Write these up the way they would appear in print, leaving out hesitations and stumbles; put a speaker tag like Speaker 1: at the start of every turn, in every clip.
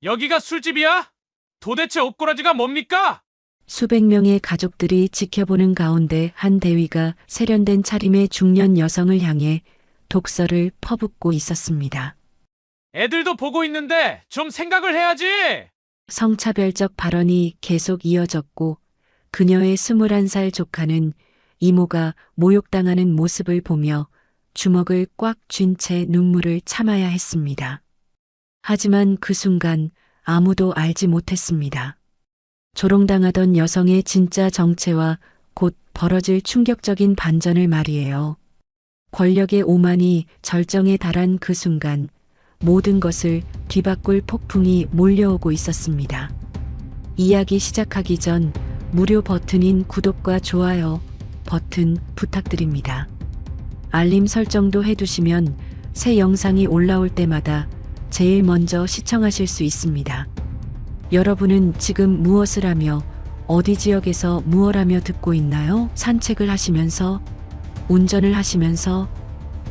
Speaker 1: 여기가 술집이야? 도대체 옷꼬라지가 뭡니까?
Speaker 2: 수백 명의 가족들이 지켜보는 가운데 한 대위가 세련된 차림의 중년 여성을 향해 독서를 퍼붓고 있었습니다.
Speaker 1: 애들도 보고 있는데 좀 생각을 해야지.
Speaker 2: 성차별적 발언이 계속 이어졌고 그녀의 21살 조카는 이모가 모욕당하는 모습을 보며 주먹을 꽉 쥔 채 눈물을 참아야 했습니다. 하지만 그 순간 아무도 알지 못했습니다. 조롱당하던 여성의 진짜 정체와 곧 벌어질 충격적인 반전을 말이에요. 권력의 오만이 절정에 달한 그 순간 모든 것을 뒤바꿀 폭풍이 몰려오고 있었습니다. 이야기 시작하기 전 무료 버튼인 구독과 좋아요 버튼 부탁드립니다. 알림 설정도 해두시면 새 영상이 올라올 때마다 제일 먼저 시청하실 수 있습니다. 여러분은 지금 무엇을 하며 어디 지역에서 무엇 하며 듣고 있나요? 산책을 하시면서, 운전을 하시면서,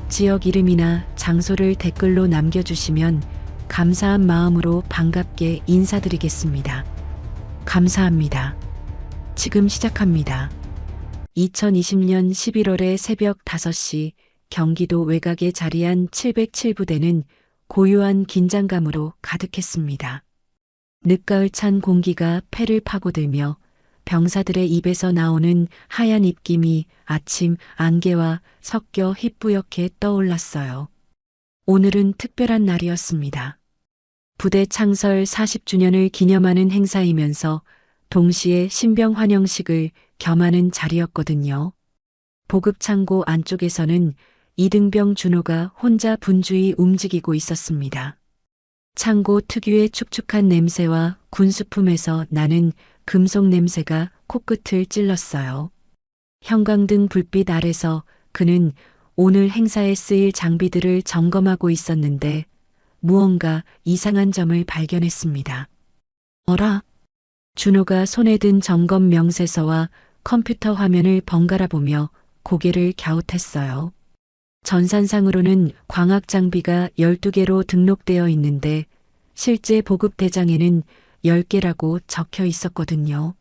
Speaker 2: 지역 이름이나 장소를 댓글로 남겨주시면 감사한 마음으로 반갑게 인사드리겠습니다. 감사합니다. 지금 시작합니다. 2020년 11월의 새벽 5시 경기도 외곽에 자리한 707부대는 고요한 긴장감으로 가득했습니다. 늦가을 찬 공기가 폐를 파고들며 병사들의 입에서 나오는 하얀 입김이 아침 안개와 섞여 희뿌옇게 떠올랐어요. 오늘은 특별한 날이었습니다. 부대 창설 40주년을 기념하는 행사이면서 동시에 신병 환영식을 겸하는 자리였거든요. 보급창고 안쪽에서는 이등병 준호가 혼자 분주히 움직이고 있었습니다. 창고 특유의 축축한 냄새와 군수품에서 나는 금속 냄새가 코끝을 찔렀어요. 형광등 불빛 아래서 그는 오늘 행사에 쓰일 장비들을 점검하고 있었는데 무언가 이상한 점을 발견했습니다. 어라? 준호가 손에 든 점검 명세서와 컴퓨터 화면을 번갈아 보며 고개를 갸웃했어요. 전산상으로는 광학 장비가 12개로 등록되어 있는데 실제 보급 대장에는 10개라고 적혀 있었거든요.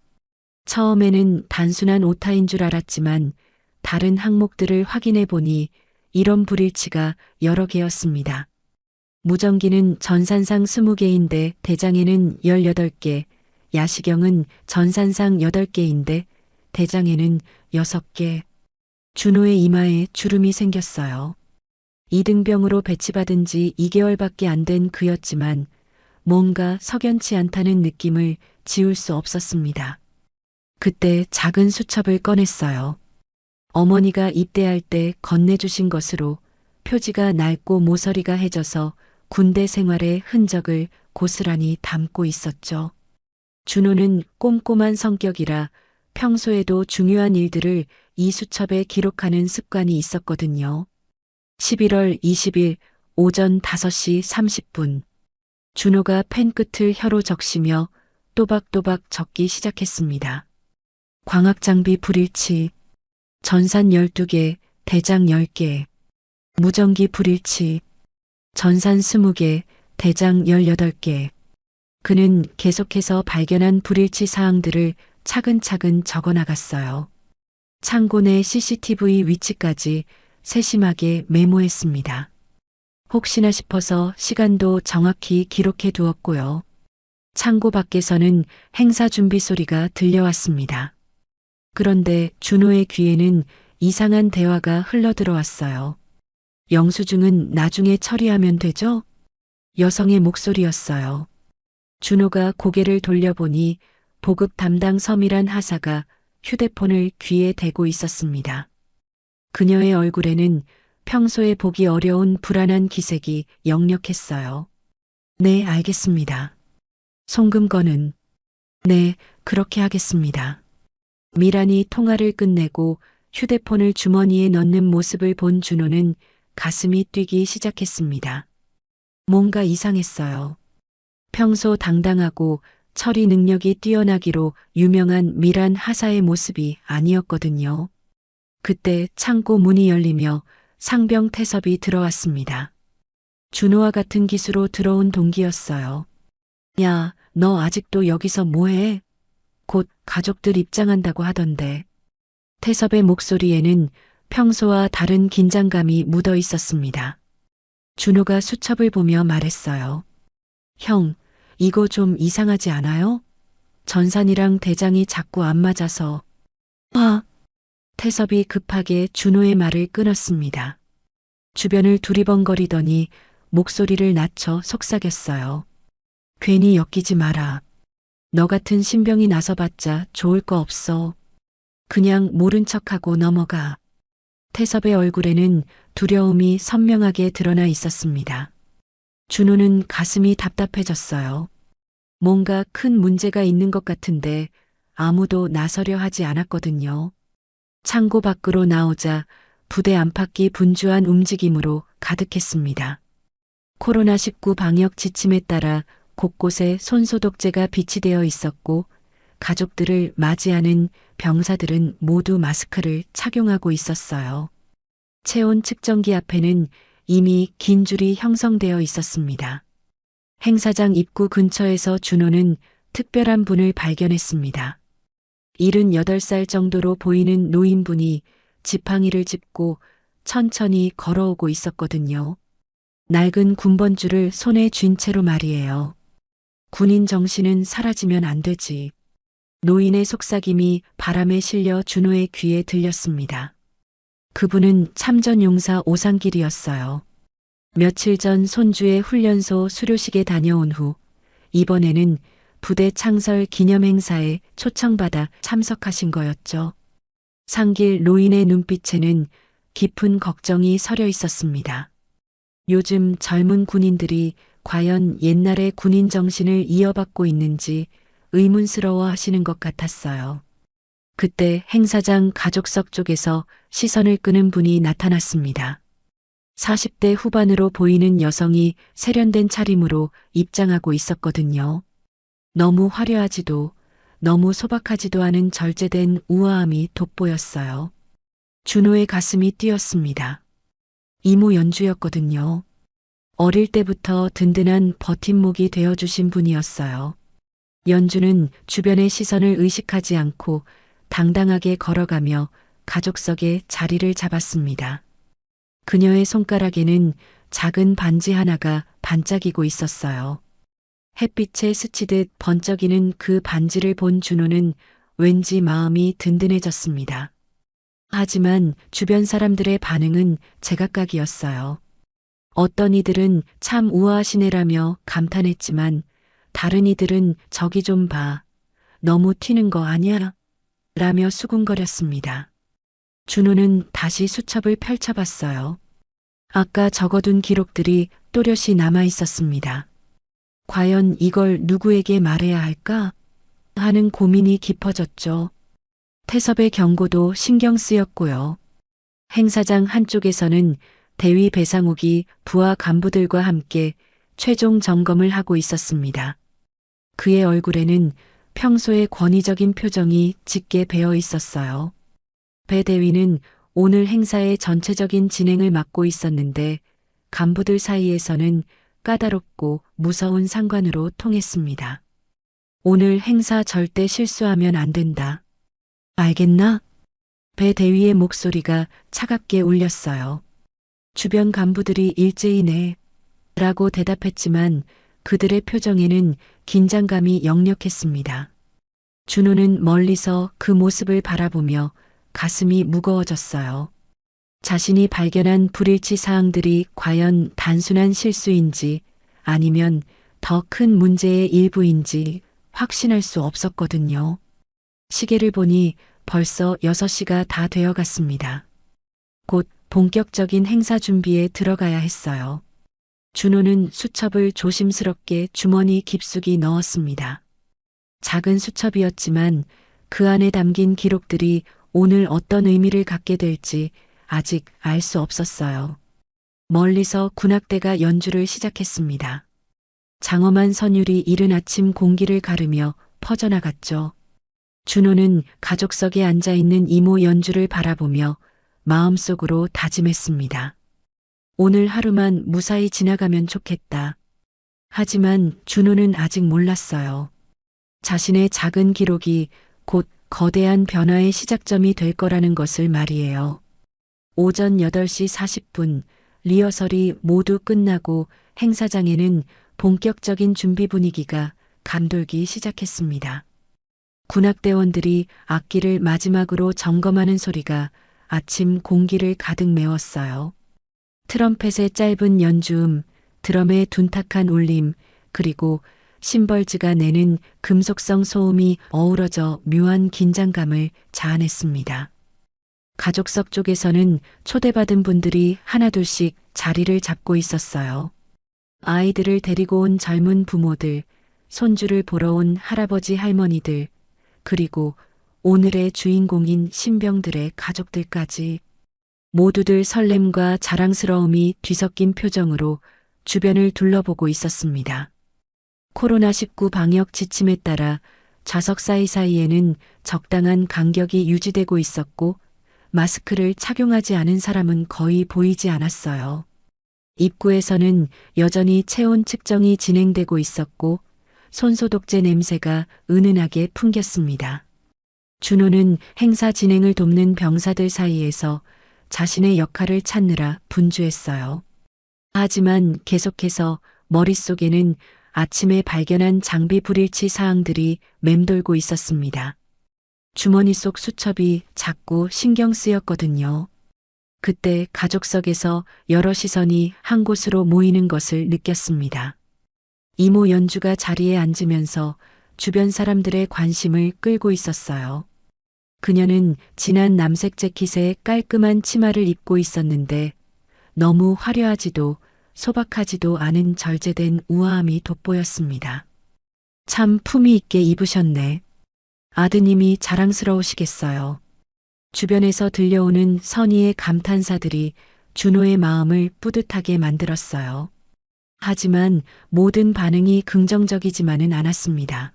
Speaker 2: 처음에는 단순한 오타인 줄 알았지만 다른 항목들을 확인해 보니 이런 불일치가 여러 개였습니다. 무전기는 전산상 20개인데 대장에는 18개, 야시경은 전산상 8개인데 대장에는 6개. 준호의 이마에 주름이 생겼어요. 이등병으로 배치받은 지 2개월밖에 안 된 그였지만 뭔가 석연치 않다는 느낌을 지울 수 없었습니다. 그때 작은 수첩을 꺼냈어요. 어머니가 입대할 때 건네주신 것으로 표지가 낡고 모서리가 해져서 군대 생활의 흔적을 고스란히 담고 있었죠. 준호는 꼼꼼한 성격이라 평소에도 중요한 일들을 이 수첩에 기록하는 습관이 있었거든요. 11월 20일 오전 5시 30분. 준호가 펜 끝을 혀로 적시며 또박또박 적기 시작했습니다. 광학장비 불일치, 전산 12개, 대장 10개, 무전기 불일치, 전산 20개, 대장 18개. 그는 계속해서 발견한 불일치 사항들을 차근차근 적어나갔어요. 창고 내 CCTV 위치까지 세심하게 메모했습니다. 혹시나 싶어서 시간도 정확히 기록해 두었고요. 창고 밖에서는 행사 준비 소리가 들려왔습니다. 그런데 준호의 귀에는 이상한 대화가 흘러들어왔어요. 영수증은 나중에 처리하면 되죠? 여성의 목소리였어요. 준호가 고개를 돌려보니 보급 담당 서밀한 하사가 휴대폰을 귀에 대고 있었습니다. 그녀의 얼굴에는 평소에 보기 어려운 불안한 기색이 역력했어요. 네, 알겠습니다. 송금건은? 네, 그렇게 하겠습니다. 미란이 통화를 끝내고 휴대폰을 주머니에 넣는 모습을 본 준호는 가슴이 뛰기 시작했습니다. 뭔가 이상했어요. 평소 당당하고 처리 능력이 뛰어나기로 유명한 미란 하사의 모습이 아니었거든요. 그때 창고 문이 열리며 상병 태섭이 들어왔습니다. 준호와 같은 기수로 들어온 동기였어요. 야, 너 아직도 여기서 뭐해? 곧 가족들 입장한다고 하던데. 태섭의 목소리에는 평소와 다른 긴장감이 묻어 있었습니다. 준호가 수첩을 보며 말했어요. 형, 이거 좀 이상하지 않아요? 전산이랑 대장이 자꾸 안 맞아서. 아, 태섭이 급하게 준호의 말을 끊었습니다. 주변을 두리번거리더니 목소리를 낮춰 속삭였어요. 괜히 엮이지 마라. 너 같은 신병이 나서봤자 좋을 거 없어. 그냥 모른 척하고 넘어가. 태섭의 얼굴에는 두려움이 선명하게 드러나 있었습니다. 준호는 가슴이 답답해졌어요. 뭔가 큰 문제가 있는 것 같은데 아무도 나서려 하지 않았거든요. 창고 밖으로 나오자 부대 안팎이 분주한 움직임으로 가득했습니다. 코로나19 방역 지침에 따라 곳곳에 손소독제가 비치되어 있었고 가족들을 맞이하는 병사들은 모두 마스크를 착용하고 있었어요. 체온 측정기 앞에는 이미 긴 줄이 형성되어 있었습니다. 행사장 입구 근처에서 준호는 특별한 분을 발견했습니다. 78살 정도로 보이는 노인분이 지팡이를 짚고 천천히 걸어오고 있었거든요. 낡은 군번줄을 손에 쥔 채로 말이에요. 군인 정신은 사라지면 안 되지. 노인의 속삭임이 바람에 실려 준호의 귀에 들렸습니다. 그분은 참전용사 오상길이었어요. 며칠 전 손주의 훈련소 수료식에 다녀온 후 이번에는 부대 창설 기념 행사에 초청받아 참석하신 거였죠. 상길 노인의 눈빛에는 깊은 걱정이 서려 있었습니다. 요즘 젊은 군인들이 과연 옛날의 군인 정신을 이어받고 있는지 의문스러워 하시는 것 같았어요. 그때 행사장 가족석 쪽에서 시선을 끄는 분이 나타났습니다. 40대 후반으로 보이는 여성이 세련된 차림으로 입장하고 있었거든요. 너무 화려하지도 너무 소박하지도 않은 절제된 우아함이 돋보였어요. 준호의 가슴이 뛰었습니다. 이모 연주였거든요. 어릴 때부터 든든한 버팀목이 되어주신 분이었어요. 연주는 주변의 시선을 의식하지 않고 당당하게 걸어가며 가족석에 자리를 잡았습니다. 그녀의 손가락에는 작은 반지 하나가 반짝이고 있었어요. 햇빛에 스치듯 번쩍이는 그 반지를 본 준호는 왠지 마음이 든든해졌습니다. 하지만 주변 사람들의 반응은 제각각이었어요. 어떤 이들은 참 우아하시네라며 감탄했지만 다른 이들은 저기 좀 봐. 너무 튀는 거 아니야? 라며 수군거렸습니다. 준호는 다시 수첩을 펼쳐봤어요. 아까 적어둔 기록들이 또렷이 남아 있었습니다. 과연 이걸 누구에게 말해야 할까? 하는 고민이 깊어졌죠. 태섭의 경고도 신경 쓰였고요. 행사장 한쪽에서는 대위 배상욱이 부하 간부들과 함께 최종 점검을 하고 있었습니다. 그의 얼굴에는 평소의 권위적인 표정이 짙게 배어 있었어요. 배 대위는 오늘 행사의 전체적인 진행을 맡고 있었는데 간부들 사이에서는 까다롭고 무서운 상관으로 통했습니다. 오늘 행사 절대 실수하면 안 된다. 알겠나? 배 대위의 목소리가 차갑게 울렸어요. 주변 간부들이 일제히네 라고 대답했지만 그들의 표정에는 긴장감이 역력했습니다. 준호는 멀리서 그 모습을 바라보며 가슴이 무거워졌어요. 자신이 발견한 불일치 사항들이 과연 단순한 실수인지 아니면 더 큰 문제의 일부인지 확신할 수 없었거든요. 시계를 보니 벌써 6시가 다 되어 갔습니다. 곧 본격적인 행사 준비에 들어가야 했어요. 준호는 수첩을 조심스럽게 주머니 깊숙이 넣었습니다. 작은 수첩이었지만 그 안에 담긴 기록들이 오늘 어떤 의미를 갖게 될지 아직 알 수 없었어요. 멀리서 군악대가 연주를 시작했습니다. 장엄한 선율이 이른 아침 공기를 가르며 퍼져나갔죠. 준호는 가족석에 앉아있는 이모 연주를 바라보며 마음속으로 다짐했습니다. 오늘 하루만 무사히 지나가면 좋겠다. 하지만 준호는 아직 몰랐어요. 자신의 작은 기록이 곧 거대한 변화의 시작점이 될 거라는 것을 말이에요. 오전 8시 40분 리허설이 모두 끝나고 행사장에는 본격적인 준비 분위기가 감돌기 시작했습니다. 군악대원들이 악기를 마지막으로 점검하는 소리가 아침 공기를 가득 메웠어요. 트럼펫의 짧은 연주음, 드럼의 둔탁한 울림, 그리고 심벌즈가 내는 금속성 소음이 어우러져 묘한 긴장감을 자아냈습니다. 가족석 쪽에서는 초대받은 분들이 하나둘씩 자리를 잡고 있었어요. 아이들을 데리고 온 젊은 부모들, 손주를 보러 온 할아버지 할머니들, 그리고 오늘의 주인공인 신병들의 가족들까지 모두들 설렘과 자랑스러움이 뒤섞인 표정으로 주변을 둘러보고 있었습니다. 코로나19 방역 지침에 따라 좌석 사이사이에는 적당한 간격이 유지되고 있었고 마스크를 착용하지 않은 사람은 거의 보이지 않았어요. 입구에서는 여전히 체온 측정이 진행되고 있었고 손소독제 냄새가 은은하게 풍겼습니다. 준호는 행사 진행을 돕는 병사들 사이에서 자신의 역할을 찾느라 분주했어요. 하지만 계속해서 머릿속에는 아침에 발견한 장비 불일치 사항들이 맴돌고 있었습니다. 주머니 속 수첩이 자꾸 신경 쓰였거든요. 그때 가족석에서 여러 시선이 한 곳으로 모이는 것을 느꼈습니다. 이모 연주가 자리에 앉으면서 주변 사람들의 관심을 끌고 있었어요. 그녀는 진한 남색 재킷에 깔끔한 치마를 입고 있었는데 너무 화려하지도 소박하지도 않은 절제된 우아함이 돋보였습니다. 참 품위 있게 입으셨네. 아드님이 자랑스러우시겠어요. 주변에서 들려오는 선의의 감탄사들이 준호의 마음을 뿌듯하게 만들었어요. 하지만 모든 반응이 긍정적이지만은 않았습니다.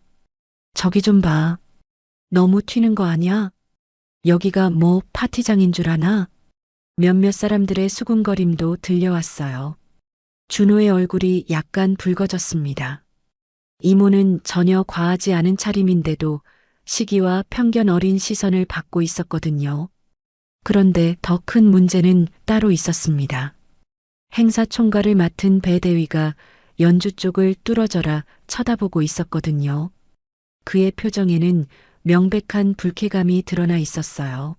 Speaker 2: 저기 좀 봐. 너무 튀는 거 아니야? 여기가 뭐 파티장인 줄 아나? 몇몇 사람들의 수군거림도 들려왔어요. 준호의 얼굴이 약간 붉어졌습니다. 이모는 전혀 과하지 않은 차림인데도 시기와 편견 어린 시선을 받고 있었거든요. 그런데 더 큰 문제는 따로 있었습니다. 행사 총괄을 맡은 배 대위가 연주 쪽을 뚫어져라 쳐다보고 있었거든요. 그의 표정에는 명백한 불쾌감이 드러나 있었어요.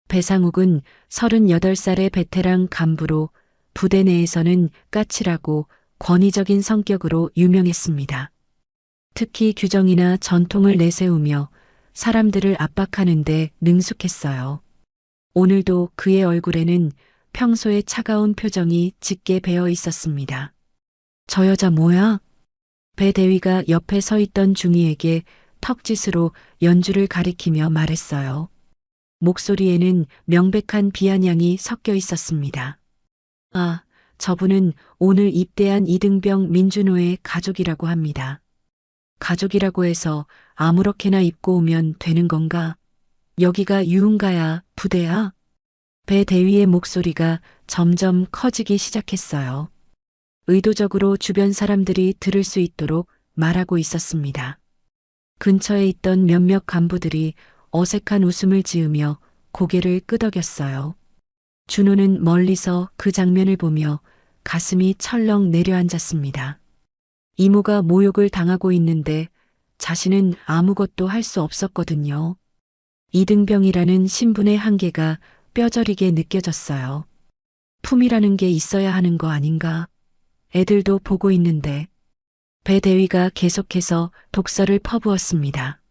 Speaker 2: 배상욱은 38살의 베테랑 간부로 부대 내에서는 까칠하고 권위적인 성격으로 유명했습니다. 특히 규정이나 전통을 내세우며 사람들을 압박하는데 능숙했어요. 오늘도 그의 얼굴에는 평소의 차가운 표정이 짙게 배어 있었습니다. 저 여자 뭐야? 배 대위가 옆에 서 있던 중이에게 턱짓으로 연주를 가리키며 말했어요. 목소리에는 명백한 비아냥이 섞여 있었습니다. 아, 저분은 오늘 입대한 이등병 민준호의 가족이라고 합니다. 가족이라고 해서 아무렇게나 입고 오면 되는 건가? 여기가 유흥가야, 부대야? 배 대위의 목소리가 점점 커지기 시작했어요. 의도적으로 주변 사람들이 들을 수 있도록 말하고 있었습니다. 근처에 있던 몇몇 간부들이 어색한 웃음을 지으며 고개를 끄덕였어요. 준호는 멀리서 그 장면을 보며 가슴이 철렁 내려앉았습니다. 이모가 모욕을 당하고 있는데 자신은 아무것도 할 수 없었거든요. 이등병이라는 신분의 한계가 뼈저리게 느껴졌어요. 품이라는 게 있어야 하는 거 아닌가? 애들도 보고 있는데. 배 대위가 계속해서 독설을 퍼부었습니다.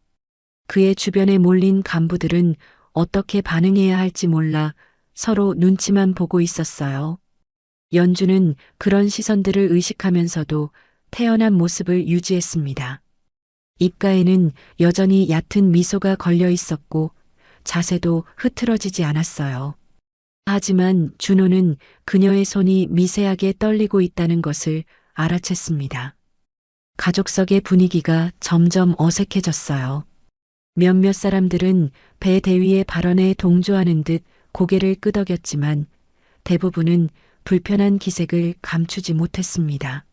Speaker 2: 그의 주변에 몰린 간부들은 어떻게 반응해야 할지 몰라 서로 눈치만 보고 있었어요. 연주는 그런 시선들을 의식하면서도 태연한 모습을 유지했습니다. 입가에는 여전히 얕은 미소가 걸려 있었고 자세도 흐트러지지 않았어요. 하지만 준호는 그녀의 손이 미세하게 떨리고 있다는 것을 알아챘습니다. 가족석의 분위기가 점점 어색해졌어요. 몇몇 사람들은 배 대위의 발언에 동조하는 듯 고개를 끄덕였지만 대부분은 불편한 기색을 감추지 못했습니다.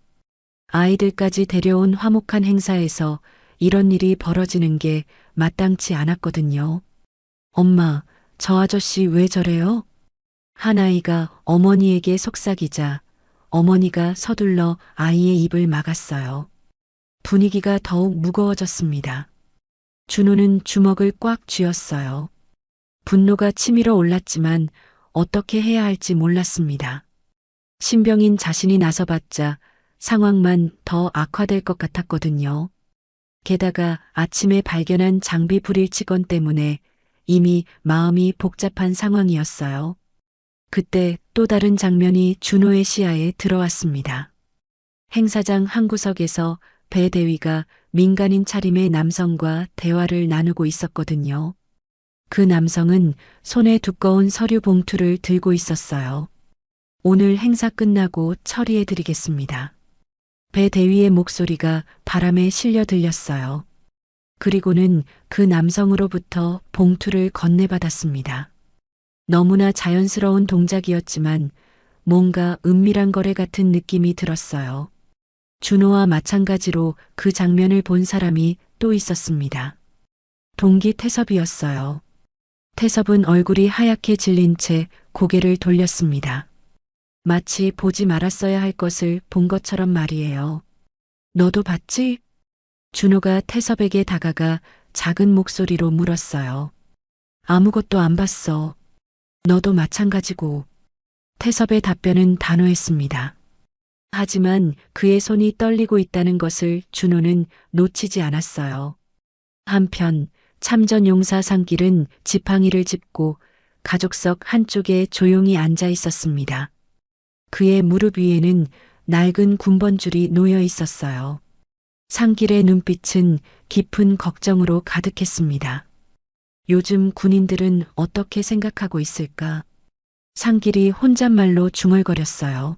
Speaker 2: 아이들까지 데려온 화목한 행사에서 이런 일이 벌어지는 게 마땅치 않았거든요. 엄마, 저 아저씨 왜 저래요? 한 아이가 어머니에게 속삭이자 어머니가 서둘러 아이의 입을 막았어요. 분위기가 더욱 무거워졌습니다. 준호는 주먹을 꽉 쥐었어요. 분노가 치밀어 올랐지만 어떻게 해야 할지 몰랐습니다. 신병인 자신이 나서봤자 상황만 더 악화될 것 같았거든요. 게다가 아침에 발견한 장비 불일치건 때문에 이미 마음이 복잡한 상황이었어요. 그때 또 다른 장면이 준호의 시야에 들어왔습니다. 행사장 한 구석에서 배 대위가 민간인 차림의 남성과 대화를 나누고 있었거든요. 그 남성은 손에 두꺼운 서류 봉투를 들고 있었어요. 오늘 행사 끝나고 처리해 드리겠습니다. 배 대위의 목소리가 바람에 실려 들렸어요. 그리고는 그 남성으로부터 봉투를 건네받았습니다. 너무나 자연스러운 동작이었지만 뭔가 은밀한 거래 같은 느낌이 들었어요. 준호와 마찬가지로 그 장면을 본 사람이 또 있었습니다. 동기 태섭이었어요. 태섭은 얼굴이 하얗게 질린 채 고개를 돌렸습니다. 마치 보지 말았어야 할 것을 본 것처럼 말이에요. 너도 봤지? 준호가 태섭에게 다가가 작은 목소리로 물었어요. 아무것도 안 봤어. 너도 마찬가지고. 태섭의 답변은 단호했습니다. 하지만 그의 손이 떨리고 있다는 것을 준호는 놓치지 않았어요. 한편 참전용사 상길은 지팡이를 짚고 가족석 한쪽에 조용히 앉아 있었습니다. 그의 무릎 위에는 낡은 군번줄이 놓여 있었어요. 상길의 눈빛은 깊은 걱정으로 가득했습니다. 요즘 군인들은 어떻게 생각하고 있을까? 상길이 혼잣말로 중얼거렸어요.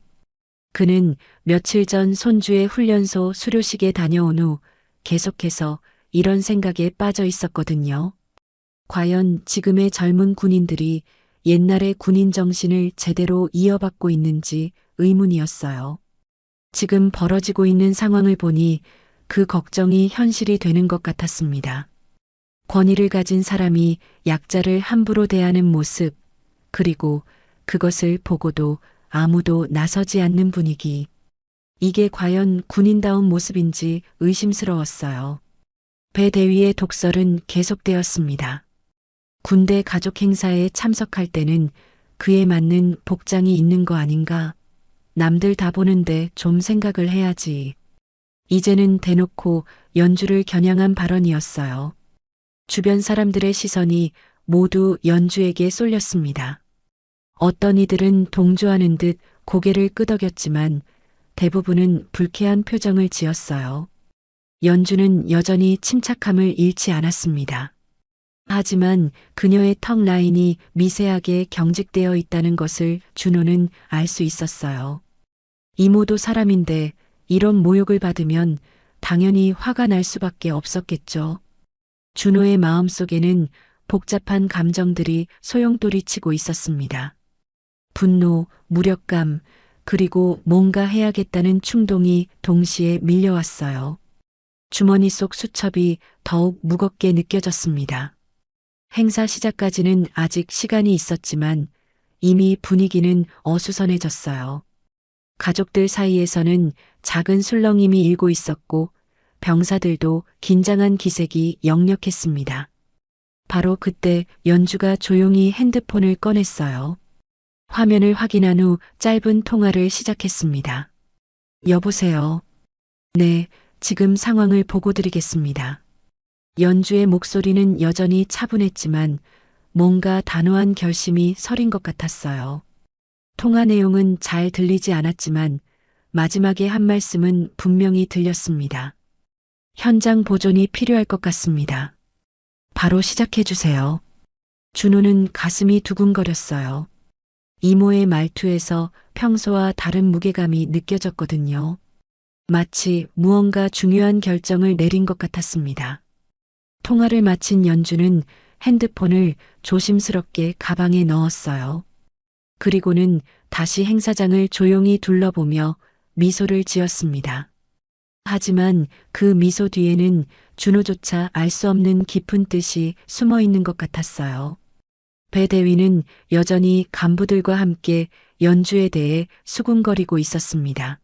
Speaker 2: 그는 며칠 전 손주의 훈련소 수료식에 다녀온 후 계속해서 이런 생각에 빠져 있었거든요. 과연 지금의 젊은 군인들이 옛날의 군인 정신을 제대로 이어받고 있는지 의문이었어요. 지금 벌어지고 있는 상황을 보니 그 걱정이 현실이 되는 것 같았습니다. 권위를 가진 사람이 약자를 함부로 대하는 모습, 그리고 그것을 보고도 아무도 나서지 않는 분위기. 이게 과연 군인다운 모습인지 의심스러웠어요. 배 대위의 독설은 계속되었습니다. 군대 가족 행사에 참석할 때는 그에 맞는 복장이 있는 거 아닌가? 남들 다 보는데 좀 생각을 해야지. 이제는 대놓고 연주를 겨냥한 발언이었어요. 주변 사람들의 시선이 모두 연주에게 쏠렸습니다. 어떤 이들은 동조하는 듯 고개를 끄덕였지만 대부분은 불쾌한 표정을 지었어요. 연주는 여전히 침착함을 잃지 않았습니다. 하지만 그녀의 턱 라인이 미세하게 경직되어 있다는 것을 준호는 알 수 있었어요. 이모도 사람인데 이런 모욕을 받으면 당연히 화가 날 수밖에 없었겠죠. 준호의 마음속에는 복잡한 감정들이 소용돌이치고 있었습니다. 분노, 무력감, 그리고 뭔가 해야겠다는 충동이 동시에 밀려왔어요. 주머니 속 수첩이 더욱 무겁게 느껴졌습니다. 행사 시작까지는 아직 시간이 있었지만 이미 분위기는 어수선해졌어요. 가족들 사이에서는 작은 술렁임이 일고 있었고 병사들도 긴장한 기색이 역력했습니다. 바로 그때 연주가 조용히 핸드폰을 꺼냈어요. 화면을 확인한 후 짧은 통화를 시작했습니다. 여보세요. 네, 지금 상황을 보고 드리겠습니다. 연주의 목소리는 여전히 차분했지만 뭔가 단호한 결심이 서린 것 같았어요. 통화 내용은 잘 들리지 않았지만 마지막에 한 말씀은 분명히 들렸습니다. 현장 보존이 필요할 것 같습니다. 바로 시작해 주세요. 준호는 가슴이 두근거렸어요. 이모의 말투에서 평소와 다른 무게감이 느껴졌거든요. 마치 무언가 중요한 결정을 내린 것 같았습니다. 통화를 마친 연주는 핸드폰을 조심스럽게 가방에 넣었어요. 그리고는 다시 행사장을 조용히 둘러보며 미소를 지었습니다. 하지만 그 미소 뒤에는 준호조차 알 수 없는 깊은 뜻이 숨어 있는 것 같았어요. 배 대위는 여전히 간부들과 함께 연주에 대해 수군거리고 있었습니다.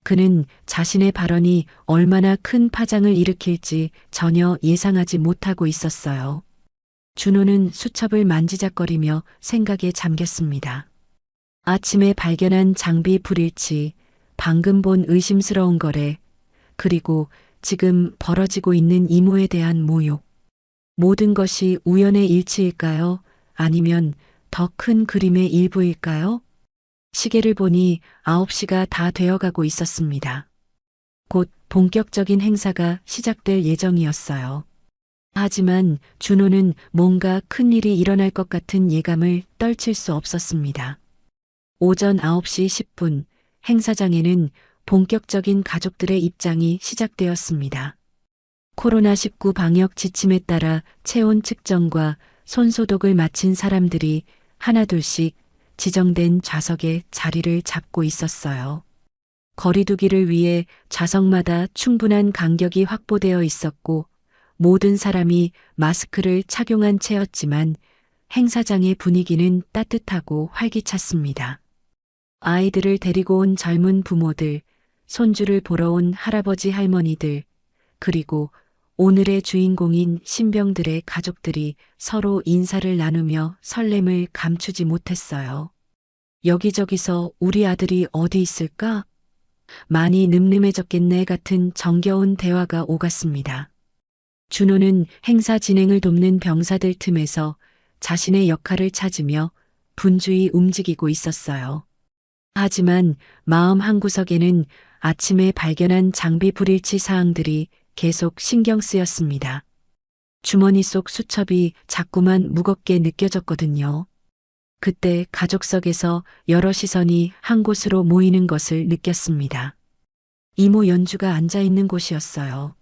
Speaker 2: 그는 자신의 발언이 얼마나 큰 파장을 일으킬지 전혀 예상하지 못하고 있었어요. 준호는 수첩을 만지작거리며 생각에 잠겼습니다. 아침에 발견한 장비 불일치, 방금 본 의심스러운 거래, 그리고 지금 벌어지고 있는 이모에 대한 모욕. 모든 것이 우연의 일치일까요? 아니면 더 큰 그림의 일부일까요? 시계를 보니 9시가 다 되어가고 있었습니다. 곧 본격적인 행사가 시작될 예정이었어요. 하지만 준호는 뭔가 큰일이 일어날 것 같은 예감을 떨칠 수 없었습니다. 오전 9시 10분 행사장에는 본격적인 가족들의 입장이 시작되었습니다. 코로나19 방역 지침에 따라 체온 측정과 손소독을 마친 사람들이 하나둘씩 지정된 좌석에 자리를 잡고 있었어요. 거리두기를 위해 좌석마다 충분한 간격이 확보되어 있었고 모든 사람이 마스크를 착용한 채였지만 행사장의 분위기는 따뜻하고 활기찼습니다. 아이들을 데리고 온 젊은 부모들, 손주를 보러 온 할아버지 할머니들, 그리고 오늘의 주인공인 신병들의 가족들이 서로 인사를 나누며 설렘을 감추지 못했어요. 여기저기서 우리 아들이 어디 있을까? 많이 늠름해졌겠네 같은 정겨운 대화가 오갔습니다. 준호는 행사 진행을 돕는 병사들 틈에서 자신의 역할을 찾으며 분주히 움직이고 있었어요. 하지만 마음 한구석에는 아침에 발견한 장비 불일치 사항들이 계속 신경 쓰였습니다. 주머니 속 수첩이 자꾸만 무겁게 느껴졌거든요. 그때 가족석에서 여러 시선이 한 곳으로 모이는 것을 느꼈습니다. 이모 연주가 앉아 있는 곳이었어요.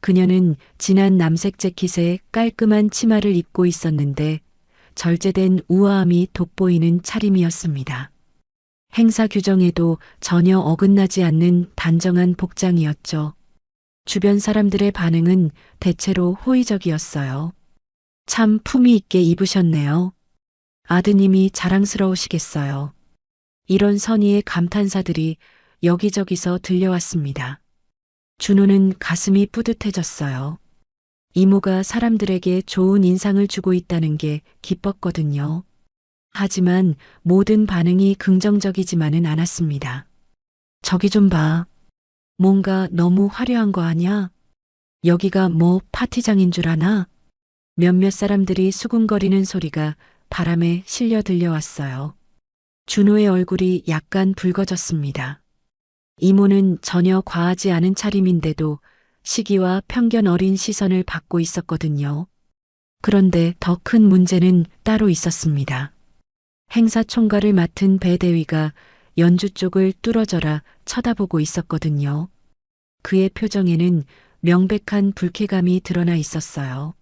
Speaker 2: 그녀는 진한 남색 재킷에 깔끔한 치마를 입고 있었는데 절제된 우아함이 돋보이는 차림이었습니다. 행사 규정에도 전혀 어긋나지 않는 단정한 복장이었죠. 주변 사람들의 반응은 대체로 호의적이었어요. 참 품위 있게 입으셨네요. 아드님이 자랑스러우시겠어요. 이런 선의의 감탄사들이 여기저기서 들려왔습니다. 준호는 가슴이 뿌듯해졌어요. 이모가 사람들에게 좋은 인상을 주고 있다는 게 기뻤거든요. 하지만 모든 반응이 긍정적이지만은 않았습니다. 저기 좀 봐. 뭔가 너무 화려한 거 아냐? 여기가 뭐 파티장인 줄 아나? 몇몇 사람들이 수군거리는 소리가 바람에 실려 들려왔어요. 준호의 얼굴이 약간 붉어졌습니다. 이모는 전혀 과하지 않은 차림인데도 시기와 편견 어린 시선을 받고 있었거든요. 그런데 더 큰 문제는 따로 있었습니다. 행사 총괄을 맡은 배 대위가 연주 쪽을 뚫어져라 쳐다보고 있었거든요. 그의 표정에는 명백한 불쾌감이 드러나 있었어요.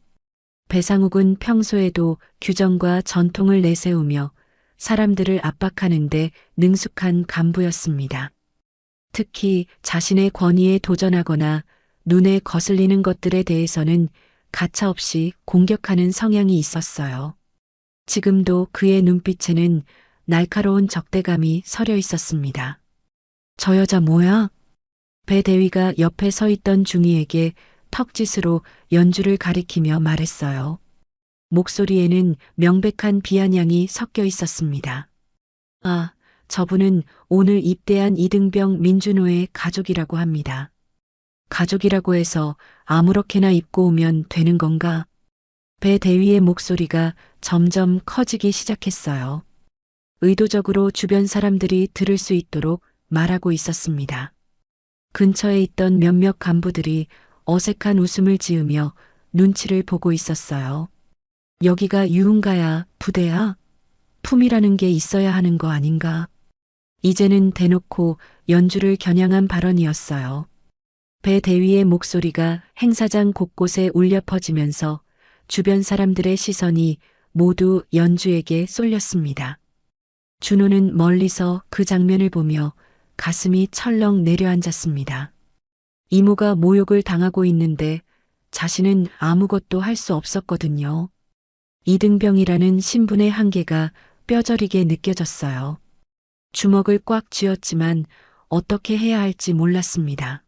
Speaker 2: 배상욱은 평소에도 규정과 전통을 내세우며 사람들을 압박하는데 능숙한 간부였습니다. 특히 자신의 권위에 도전하거나 눈에 거슬리는 것들에 대해서는 가차없이 공격하는 성향이 있었어요. 지금도 그의 눈빛에는 날카로운 적대감이 서려 있었습니다. 저 여자 뭐야? 배 대위가 옆에 서 있던 중이에게 턱짓으로 연주를 가리키며 말했어요. 목소리에는 명백한 비아냥이 섞여 있었습니다. 아, 저분은 오늘 입대한 이등병 민준호의 가족이라고 합니다. 가족이라고 해서 아무렇게나 입고 오면 되는 건가? 배 대위의 목소리가 점점 커지기 시작했어요. 의도적으로 주변 사람들이 들을 수 있도록 말하고 있었습니다. 근처에 있던 몇몇 간부들이 어색한 웃음을 지으며 눈치를 보고 있었어요. 여기가 유흥가야, 부대야? 품이라는 게 있어야 하는 거 아닌가? 이제는 대놓고 연주를 겨냥한 발언이었어요. 배 대위의 목소리가 행사장 곳곳에 울려 퍼지면서 주변 사람들의 시선이 모두 연주에게 쏠렸습니다. 준호는 멀리서 그 장면을 보며 가슴이 철렁 내려앉았습니다. 이모가 모욕을 당하고 있는데 자신은 아무것도 할 수 없었거든요. 이등병이라는 신분의 한계가 뼈저리게 느껴졌어요. 주먹을 꽉 쥐었지만 어떻게 해야 할지 몰랐습니다.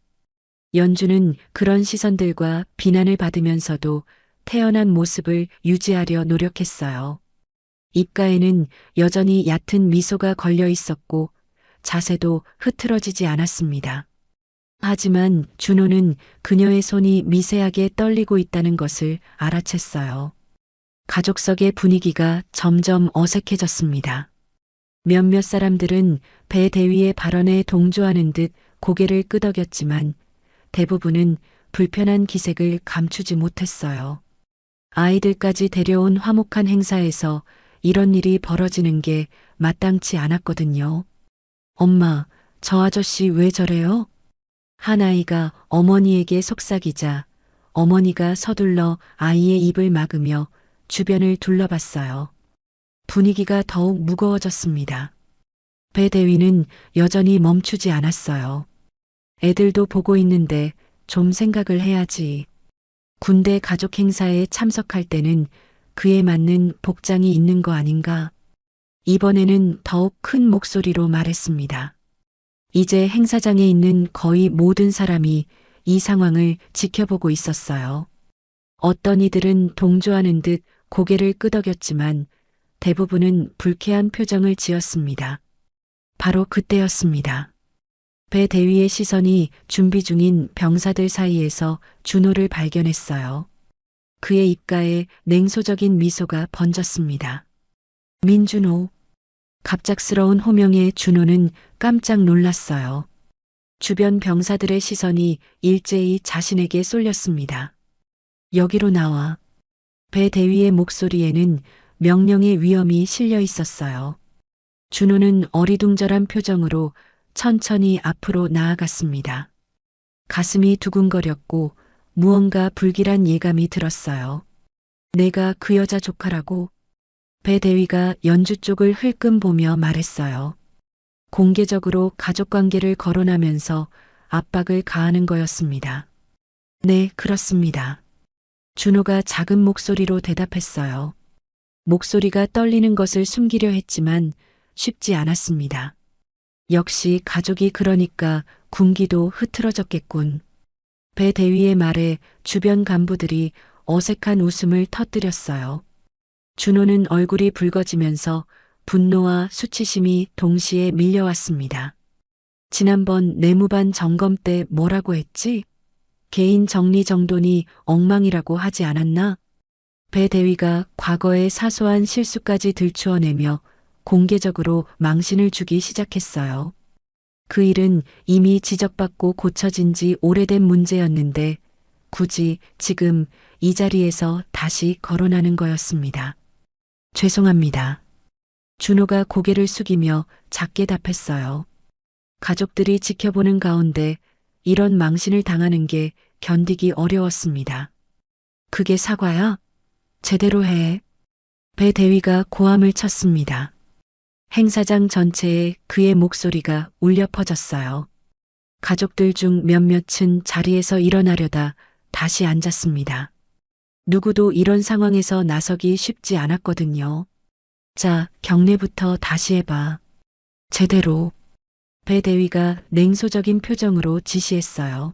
Speaker 2: 연주는 그런 시선들과 비난을 받으면서도 태어난 모습을 유지하려 노력했어요. 입가에는 여전히 얕은 미소가 걸려 있었고 자세도 흐트러지지 않았습니다. 하지만 준호는 그녀의 손이 미세하게 떨리고 있다는 것을 알아챘어요. 가족석의 분위기가 점점 어색해졌습니다. 몇몇 사람들은 배 대위의 발언에 동조하는 듯 고개를 끄덕였지만 대부분은 불편한 기색을 감추지 못했어요. 아이들까지 데려온 화목한 행사에서 이런 일이 벌어지는 게 마땅치 않았거든요. 엄마, 저 아저씨 왜 저래요? 한 아이가 어머니에게 속삭이자 어머니가 서둘러 아이의 입을 막으며 주변을 둘러봤어요. 분위기가 더욱 무거워졌습니다. 배 대위는 여전히 멈추지 않았어요. 애들도 보고 있는데 좀 생각을 해야지. 군대 가족 행사에 참석할 때는 그에 맞는 복장이 있는 거 아닌가? 이번에는 더욱 큰 목소리로 말했습니다. 이제 행사장에 있는 거의 모든 사람이 이 상황을 지켜보고 있었어요. 어떤 이들은 동조하는 듯 고개를 끄덕였지만 대부분은 불쾌한 표정을 지었습니다. 바로 그때였습니다. 배 대위의 시선이 준비 중인 병사들 사이에서 준호를 발견했어요. 그의 입가에 냉소적인 미소가 번졌습니다. 민준호. 갑작스러운 호명에 준호는 깜짝 놀랐어요. 주변 병사들의 시선이 일제히 자신에게 쏠렸습니다. 여기로 나와. 배 대위의 목소리에는 명령의 위엄이 실려 있었어요. 준호는 어리둥절한 표정으로 천천히 앞으로 나아갔습니다. 가슴이 두근거렸고 무언가 불길한 예감이 들었어요. 내가 그 여자 조카라고? 배 대위가 연주 쪽을 흘끔 보며 말했어요. 공개적으로 가족관계를 거론하면서 압박을 가하는 거였습니다. 네, 그렇습니다. 준호가 작은 목소리로 대답했어요. 목소리가 떨리는 것을 숨기려 했지만 쉽지 않았습니다. 역시 가족이 그러니까 군기도 흐트러졌겠군. 배 대위의 말에 주변 간부들이 어색한 웃음을 터뜨렸어요. 준호는 얼굴이 붉어지면서 분노와 수치심이 동시에 밀려왔습니다. 지난번 내무반 점검 때 뭐라고 했지? 개인 정리정돈이 엉망이라고 하지 않았나? 배 대위가 과거의 사소한 실수까지 들추어내며 공개적으로 망신을 주기 시작했어요. 그 일은 이미 지적받고 고쳐진 지 오래된 문제였는데 굳이 지금 이 자리에서 다시 거론하는 거였습니다. 죄송합니다. 준호가 고개를 숙이며 작게 답했어요. 가족들이 지켜보는 가운데 이런 망신을 당하는 게 견디기 어려웠습니다. 그게 사과야? 제대로 해. 배 대위가 고함을 쳤습니다. 행사장 전체에 그의 목소리가 울려 퍼졌어요. 가족들 중 몇몇은 자리에서 일어나려다 다시 앉았습니다. 누구도 이런 상황에서 나서기 쉽지 않았거든요. 자, 경례부터 다시 해봐. 제대로. 배 대위가 냉소적인 표정으로 지시했어요.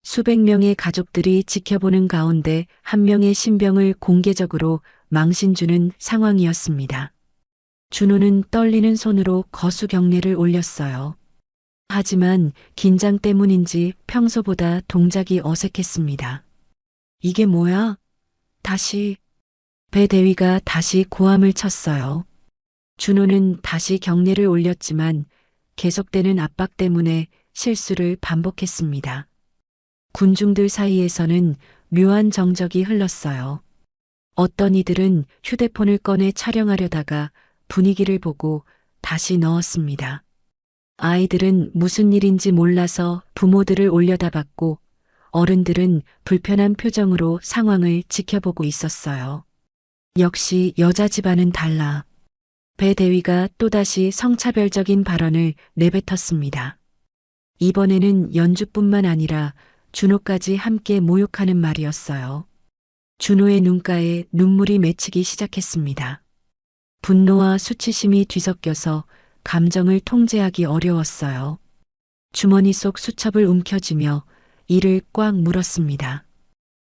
Speaker 2: 수백 명의 가족들이 지켜보는 가운데 한 명의 신병을 공개적으로 망신 주는 상황이었습니다. 준호는 떨리는 손으로 거수 경례를 올렸어요. 하지만 긴장 때문인지 평소보다 동작이 어색했습니다. 이게 뭐야? 다시. 배 대위가 다시 고함을 쳤어요. 준호는 다시 경례를 올렸지만 계속되는 압박 때문에 실수를 반복했습니다. 군중들 사이에서는 묘한 정적이 흘렀어요. 어떤 이들은 휴대폰을 꺼내 촬영하려다가 분위기를 보고 다시 넣었습니다. 아이들은 무슨 일인지 몰라서 부모들을 올려다봤고 어른들은 불편한 표정으로 상황을 지켜보고 있었어요. 역시 여자 집안은 달라. 배 대위가 또다시 성차별적인 발언을 내뱉었습니다. 이번에는 연주뿐만 아니라 준호까지 함께 모욕하는 말이었어요. 준호의 눈가에 눈물이 맺히기 시작했습니다. 분노와 수치심이 뒤섞여서 감정을 통제하기 어려웠어요. 주머니 속 수첩을 움켜쥐며 이를 꽉 물었습니다.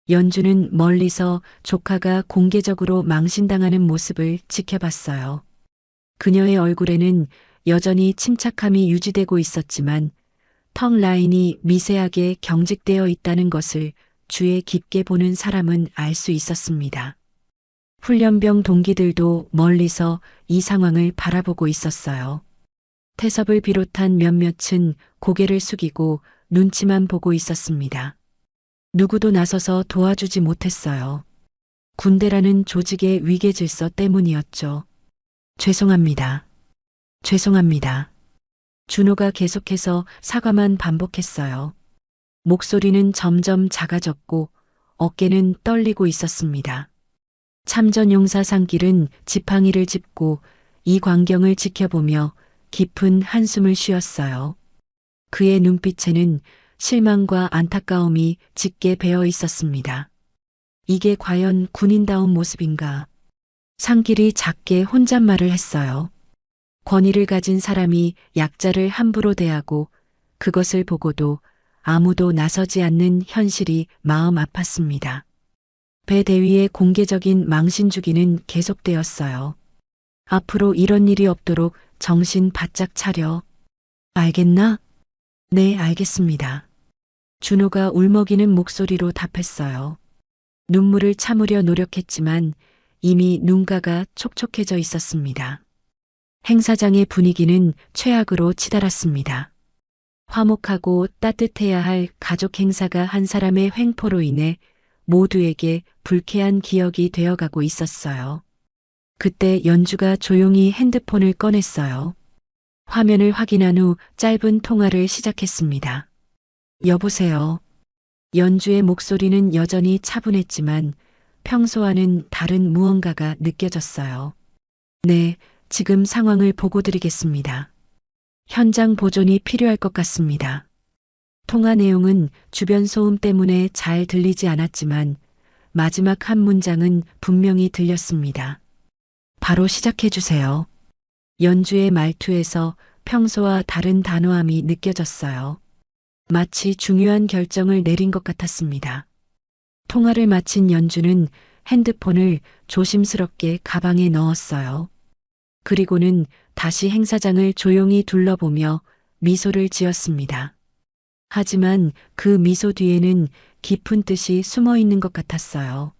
Speaker 2: 연주는 멀리서 조카가 공개적으로 망신당하는 모습을 지켜봤어요. 그녀의 얼굴에는 여전히 침착함이 유지되고 있었지만 턱 라인이 미세하게 경직되어 있다는 것을 주의 깊게 보는 사람은 알 수 있었습니다. 훈련병 동기들도 멀리서 이 상황을 바라보고 있었어요. 태섭을 비롯한 몇몇은 고개를 숙이고 눈치만 보고 있었습니다. 누구도 나서서 도와주지 못했어요. 군대라는 조직의 위계 질서 때문이었죠. 죄송합니다. 죄송합니다. 준호가 계속해서 사과만 반복했어요. 목소리는 점점 작아졌고 어깨는 떨리고 있었습니다. 참전용사 상길은 지팡이를 짚고 이 광경을 지켜보며 깊은 한숨을 쉬었어요. 그의 눈빛에는 실망과 안타까움이 짙게 배어 있었습니다. 이게 과연 군인다운 모습인가? 상길이 작게 혼잣말을 했어요. 권위를 가진 사람이 약자를 함부로 대하고 그것을 보고도 아무도 나서지 않는 현실이 마음 아팠습니다. 배 대위의 공개적인 망신 주기는 계속되었어요. 앞으로 이런 일이 없도록 정신 바짝 차려. 알겠나? 네, 알겠습니다. 준호가 울먹이는 목소리로 답했어요. 눈물을 참으려 노력했지만 이미 눈가가 촉촉해져 있었습니다. 행사장의 분위기는 최악으로 치달았습니다. 화목하고 따뜻해야 할 가족 행사가 한 사람의 횡포로 인해 모두에게 불쾌한 기억이 되어가고 있었어요. 그때 연주가 조용히 핸드폰을 꺼냈어요. 화면을 확인한 후 짧은 통화를 시작했습니다. 여보세요. 연주의 목소리는 여전히 차분했지만 평소와는 다른 무언가가 느껴졌어요. 네, 지금 상황을 보고 드리겠습니다. 현장 보존이 필요할 것 같습니다. 통화 내용은 주변 소음 때문에 잘 들리지 않았지만 마지막 한 문장은 분명히 들렸습니다. 바로 시작해 주세요. 연주의 말투에서 평소와 다른 단호함이 느껴졌어요. 마치 중요한 결정을 내린 것 같았습니다. 통화를 마친 연주는 핸드폰을 조심스럽게 가방에 넣었어요. 그리고는 다시 행사장을 조용히 둘러보며 미소를 지었습니다. 하지만 그 미소 뒤에는 깊은 뜻이 숨어 있는 것 같았어요.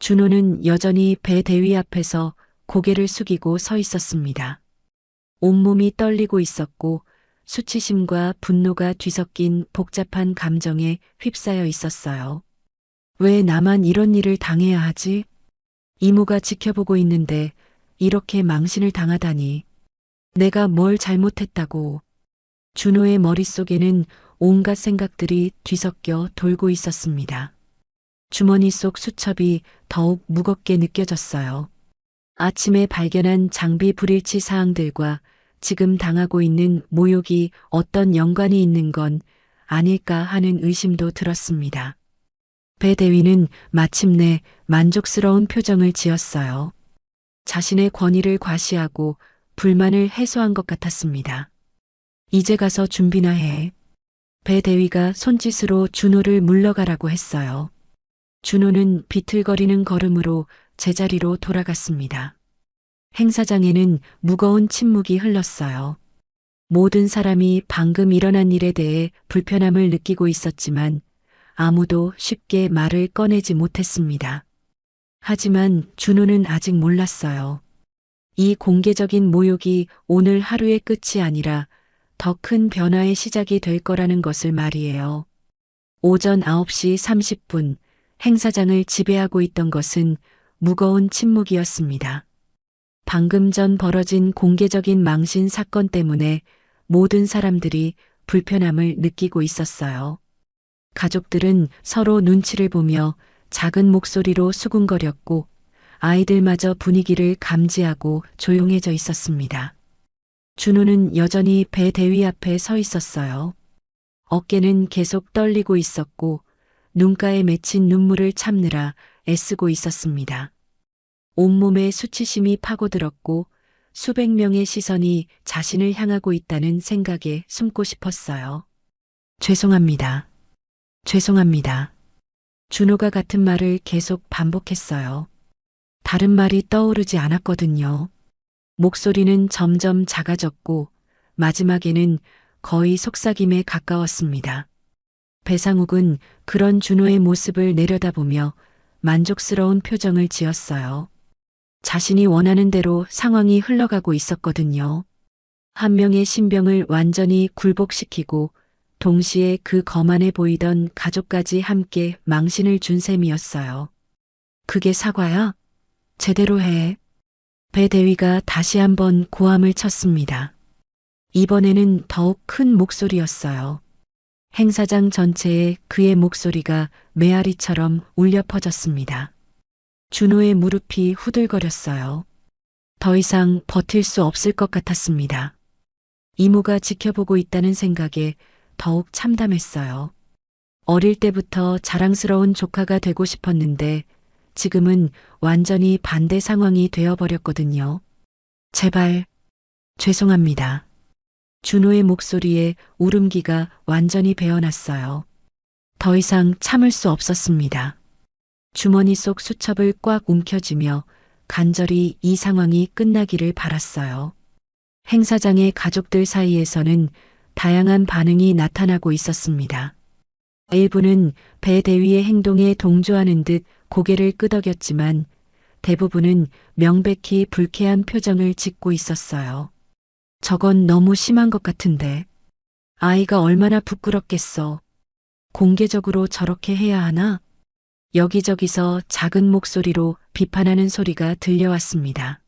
Speaker 2: 준호는 여전히 배 대위 앞에서 고개를 숙이고 서 있었습니다. 온몸이 떨리고 있었고 수치심과 분노가 뒤섞인 복잡한 감정에 휩싸여 있었어요. 왜 나만 이런 일을 당해야 하지? 이모가 지켜보고 있는데 이렇게 망신을 당하다니. 내가 뭘 잘못했다고. 준호의 머릿속에는 온갖 생각들이 뒤섞여 돌고 있었습니다. 주머니 속 수첩이 더욱 무겁게 느껴졌어요. 아침에 발견한 장비 불일치 사항들과 지금 당하고 있는 모욕이 어떤 연관이 있는 건 아닐까 하는 의심도 들었습니다. 배 대위는 마침내 만족스러운 표정을 지었어요. 자신의 권위를 과시하고 불만을 해소한 것 같았습니다. 이제 가서 준비나 해. 배 대위가 손짓으로 준호를 물러가라고 했어요. 준호는 비틀거리는 걸음으로 제자리로 돌아갔습니다. 행사장에는 무거운 침묵이 흘렀어요. 모든 사람이 방금 일어난 일에 대해 불편함을 느끼고 있었지만 아무도 쉽게 말을 꺼내지 못했습니다. 하지만 준호는 아직 몰랐어요. 이 공개적인 모욕이 오늘 하루의 끝이 아니라 더 큰 변화의 시작이 될 거라는 것을 말이에요. 오전 9시 30분 행사장을 지배하고 있던 것은 무거운 침묵이었습니다. 방금 전 벌어진 공개적인 망신 사건 때문에 모든 사람들이 불편함을 느끼고 있었어요. 가족들은 서로 눈치를 보며 작은 목소리로 수군거렸고 아이들마저 분위기를 감지하고 조용해져 있었습니다. 준호는 여전히 배 대위 앞에 서 있었어요. 어깨는 계속 떨리고 있었고 눈가에 맺힌 눈물을 참느라 애쓰고 있었습니다. 온몸에 수치심이 파고들었고 수백 명의 시선이 자신을 향하고 있다는 생각에 숨고 싶었어요. 죄송합니다. 죄송합니다. 준호가 같은 말을 계속 반복했어요. 다른 말이 떠오르지 않았거든요. 목소리는 점점 작아졌고 마지막에는 거의 속삭임에 가까웠습니다. 배상욱은 그런 준호의 모습을 내려다보며 만족스러운 표정을 지었어요. 자신이 원하는 대로 상황이 흘러가고 있었거든요. 한 명의 신병을 완전히 굴복시키고 동시에 그 거만해 보이던 가족까지 함께 망신을 준 셈이었어요. 그게 사과야? 제대로 해. 배 대위가 다시 한번 고함을 쳤습니다. 이번에는 더욱 큰 목소리였어요. 행사장 전체에 그의 목소리가 메아리처럼 울려 퍼졌습니다. 준호의 무릎이 후들거렸어요. 더 이상 버틸 수 없을 것 같았습니다. 이모가 지켜보고 있다는 생각에 더욱 참담했어요. 어릴 때부터 자랑스러운 조카가 되고 싶었는데 지금은 완전히 반대 상황이 되어버렸거든요. 제발, 죄송합니다. 준호의 목소리에 울음기가 완전히 배어났어요. 더 이상 참을 수 없었습니다. 주머니 속 수첩을 꽉 움켜쥐며 간절히 이 상황이 끝나기를 바랐어요. 행사장의 가족들 사이에서는 다양한 반응이 나타나고 있었습니다. 일부는 배 대위의 행동에 동조하는 듯 고개를 끄덕였지만 대부분은 명백히 불쾌한 표정을 짓고 있었어요. 저건 너무 심한 것 같은데. 아이가 얼마나 부끄럽겠어. 공개적으로 저렇게 해야 하나? 여기저기서 작은 목소리로 비판하는 소리가 들려왔습니다.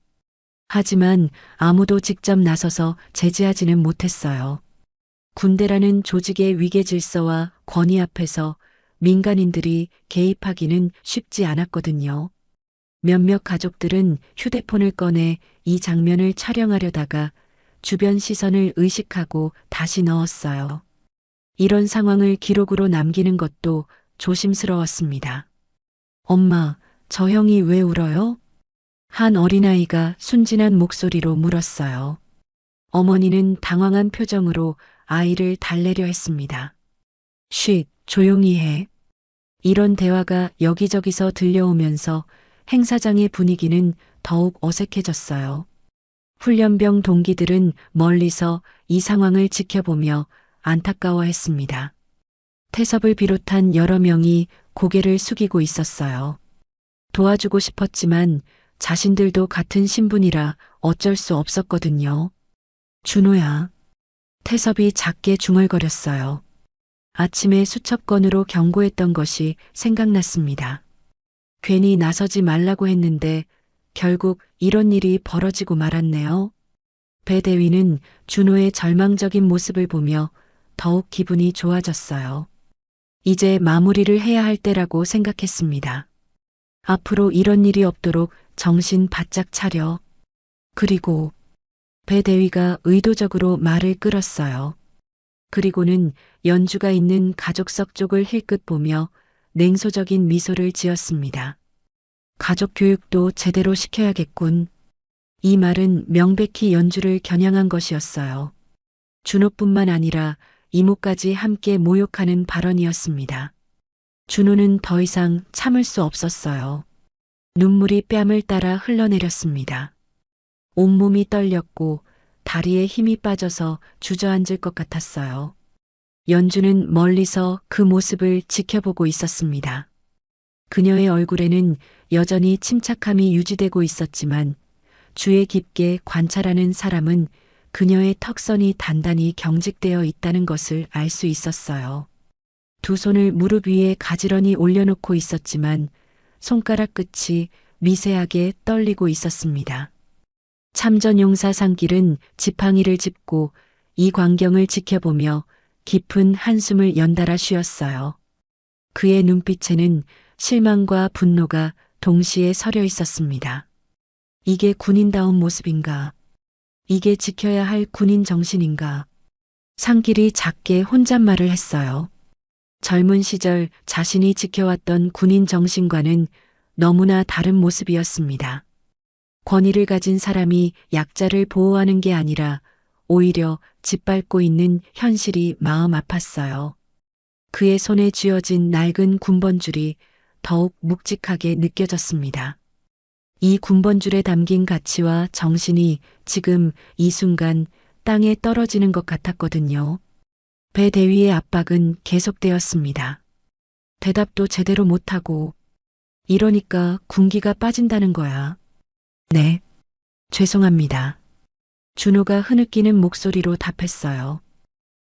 Speaker 2: 하지만 아무도 직접 나서서 제지하지는 못했어요. 군대라는 조직의 위계 질서와 권위 앞에서 민간인들이 개입하기는 쉽지 않았거든요. 몇몇 가족들은 휴대폰을 꺼내 이 장면을 촬영하려다가 주변 시선을 의식하고 다시 넣었어요. 이런 상황을 기록으로 남기는 것도 조심스러웠습니다. 엄마, 저 형이 왜 울어요? 한 어린아이가 순진한 목소리로 물었어요. 어머니는 당황한 표정으로 아이를 달래려 했습니다. 쉿, 조용히 해. 이런 대화가 여기저기서 들려오면서 행사장의 분위기는 더욱 어색해졌어요. 훈련병 동기들은 멀리서 이 상황을 지켜보며 안타까워했습니다. 태섭을 비롯한 여러 명이 고개를 숙이고 있었어요. 도와주고 싶었지만 자신들도 같은 신분이라 어쩔 수 없었거든요. 준호야. 태섭이 작게 중얼거렸어요. 아침에 수첩건으로 경고했던 것이 생각났습니다. 괜히 나서지 말라고 했는데 결국 이런 일이 벌어지고 말았네요. 배 대위는 준호의 절망적인 모습을 보며 더욱 기분이 좋아졌어요. 이제 마무리를 해야 할 때라고 생각했습니다. 앞으로 이런 일이 없도록 정신 바짝 차려. 그리고 배 대위가 의도적으로 말을 끌었어요. 그리고는 연주가 있는 가족석 쪽을 힐끗 보며 냉소적인 미소를 지었습니다. 가족 교육도 제대로 시켜야겠군. 이 말은 명백히 연주를 겨냥한 것이었어요. 준호뿐만 아니라 이모까지 함께 모욕하는 발언이었습니다. 준호는 더 이상 참을 수 없었어요. 눈물이 뺨을 따라 흘러내렸습니다. 온몸이 떨렸고 다리에 힘이 빠져서 주저앉을 것 같았어요. 연주는 멀리서 그 모습을 지켜보고 있었습니다. 그녀의 얼굴에는 여전히 침착함이 유지되고 있었지만 주의 깊게 관찰하는 사람은 그녀의 턱선이 단단히 경직되어 있다는 것을 알 수 있었어요. 두 손을 무릎 위에 가지런히 올려놓고 있었지만 손가락 끝이 미세하게 떨리고 있었습니다. 참전용사 상길은 지팡이를 짚고 이 광경을 지켜보며 깊은 한숨을 연달아 쉬었어요. 그의 눈빛에는 실망과 분노가 동시에 서려 있었습니다. 이게 군인다운 모습인가? 이게 지켜야 할 군인 정신인가? 상길이 작게 혼잣말을 했어요. 젊은 시절 자신이 지켜왔던 군인 정신과는 너무나 다른 모습이었습니다. 권위를 가진 사람이 약자를 보호하는 게 아니라 오히려 짓밟고 있는 현실이 마음 아팠어요. 그의 손에 쥐어진 낡은 군번줄이 더욱 묵직하게 느껴졌습니다. 이 군번줄에 담긴 가치와 정신이 지금 이 순간 땅에 떨어지는 것 같았거든요. 배 대위의 압박은 계속되었습니다. 대답도 제대로 못하고, 이러니까 군기가 빠진다는 거야. 네, 죄송합니다. 준호가 흐느끼는 목소리로 답했어요.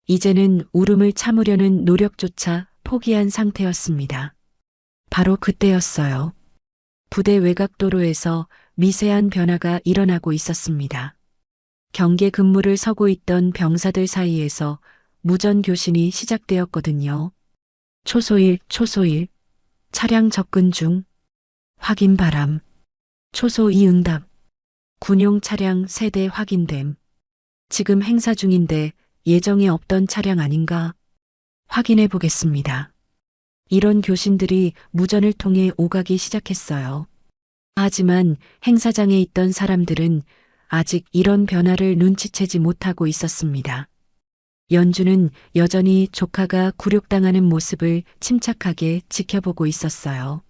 Speaker 2: 이제는 울음을 참으려는 노력조차 포기한 상태였습니다. 바로 그때였어요. 부대 외곽도로에서 미세한 변화가 일어나고 있었습니다. 경계 근무를 서고 있던 병사들 사이에서 무전 교신이 시작되었거든요. 초소일, 차량 접근 중, 확인 바람. 초소 2 응답, 군용 차량 세대 확인됨. 지금 행사 중인데 예정에 없던 차량 아닌가? 확인해 보겠습니다. 이런 교신들이 무전을 통해 오가기 시작했어요. 하지만 행사장에 있던 사람들은 아직 이런 변화를 눈치채지 못하고 있었습니다. 연주는 여전히 조카가 굴욕당하는 모습을 침착하게 지켜보고 있었어요.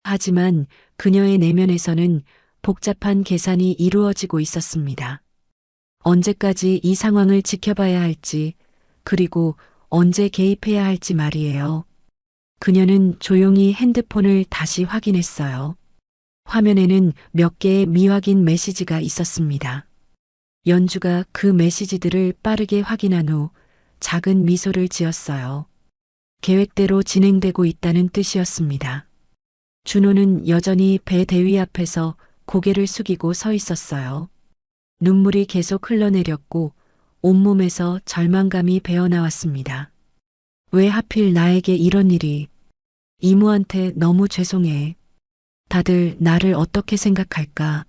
Speaker 2: 하지만 그녀의 내면에서는 복잡한 계산이 이루어지고 있었습니다. 언제까지 이 상황을 지켜봐야 할지, 그리고 언제 개입해야 할지 말이에요. 그녀는 조용히 핸드폰을 다시 확인했어요. 화면에는 몇 개의 미확인 메시지가 있었습니다. 연주가 그 메시지들을 빠르게 확인한 후 작은 미소를 지었어요. 계획대로 진행되고 있다는 뜻이었습니다. 준호는 여전히 배 대위 앞에서 고개를 숙이고 서 있었어요. 눈물이 계속 흘러내렸고 온몸에서 절망감이 배어나왔습니다. 왜 하필 나에게 이런 일이? 이모한테 너무 죄송해. 다들 나를 어떻게 생각할까?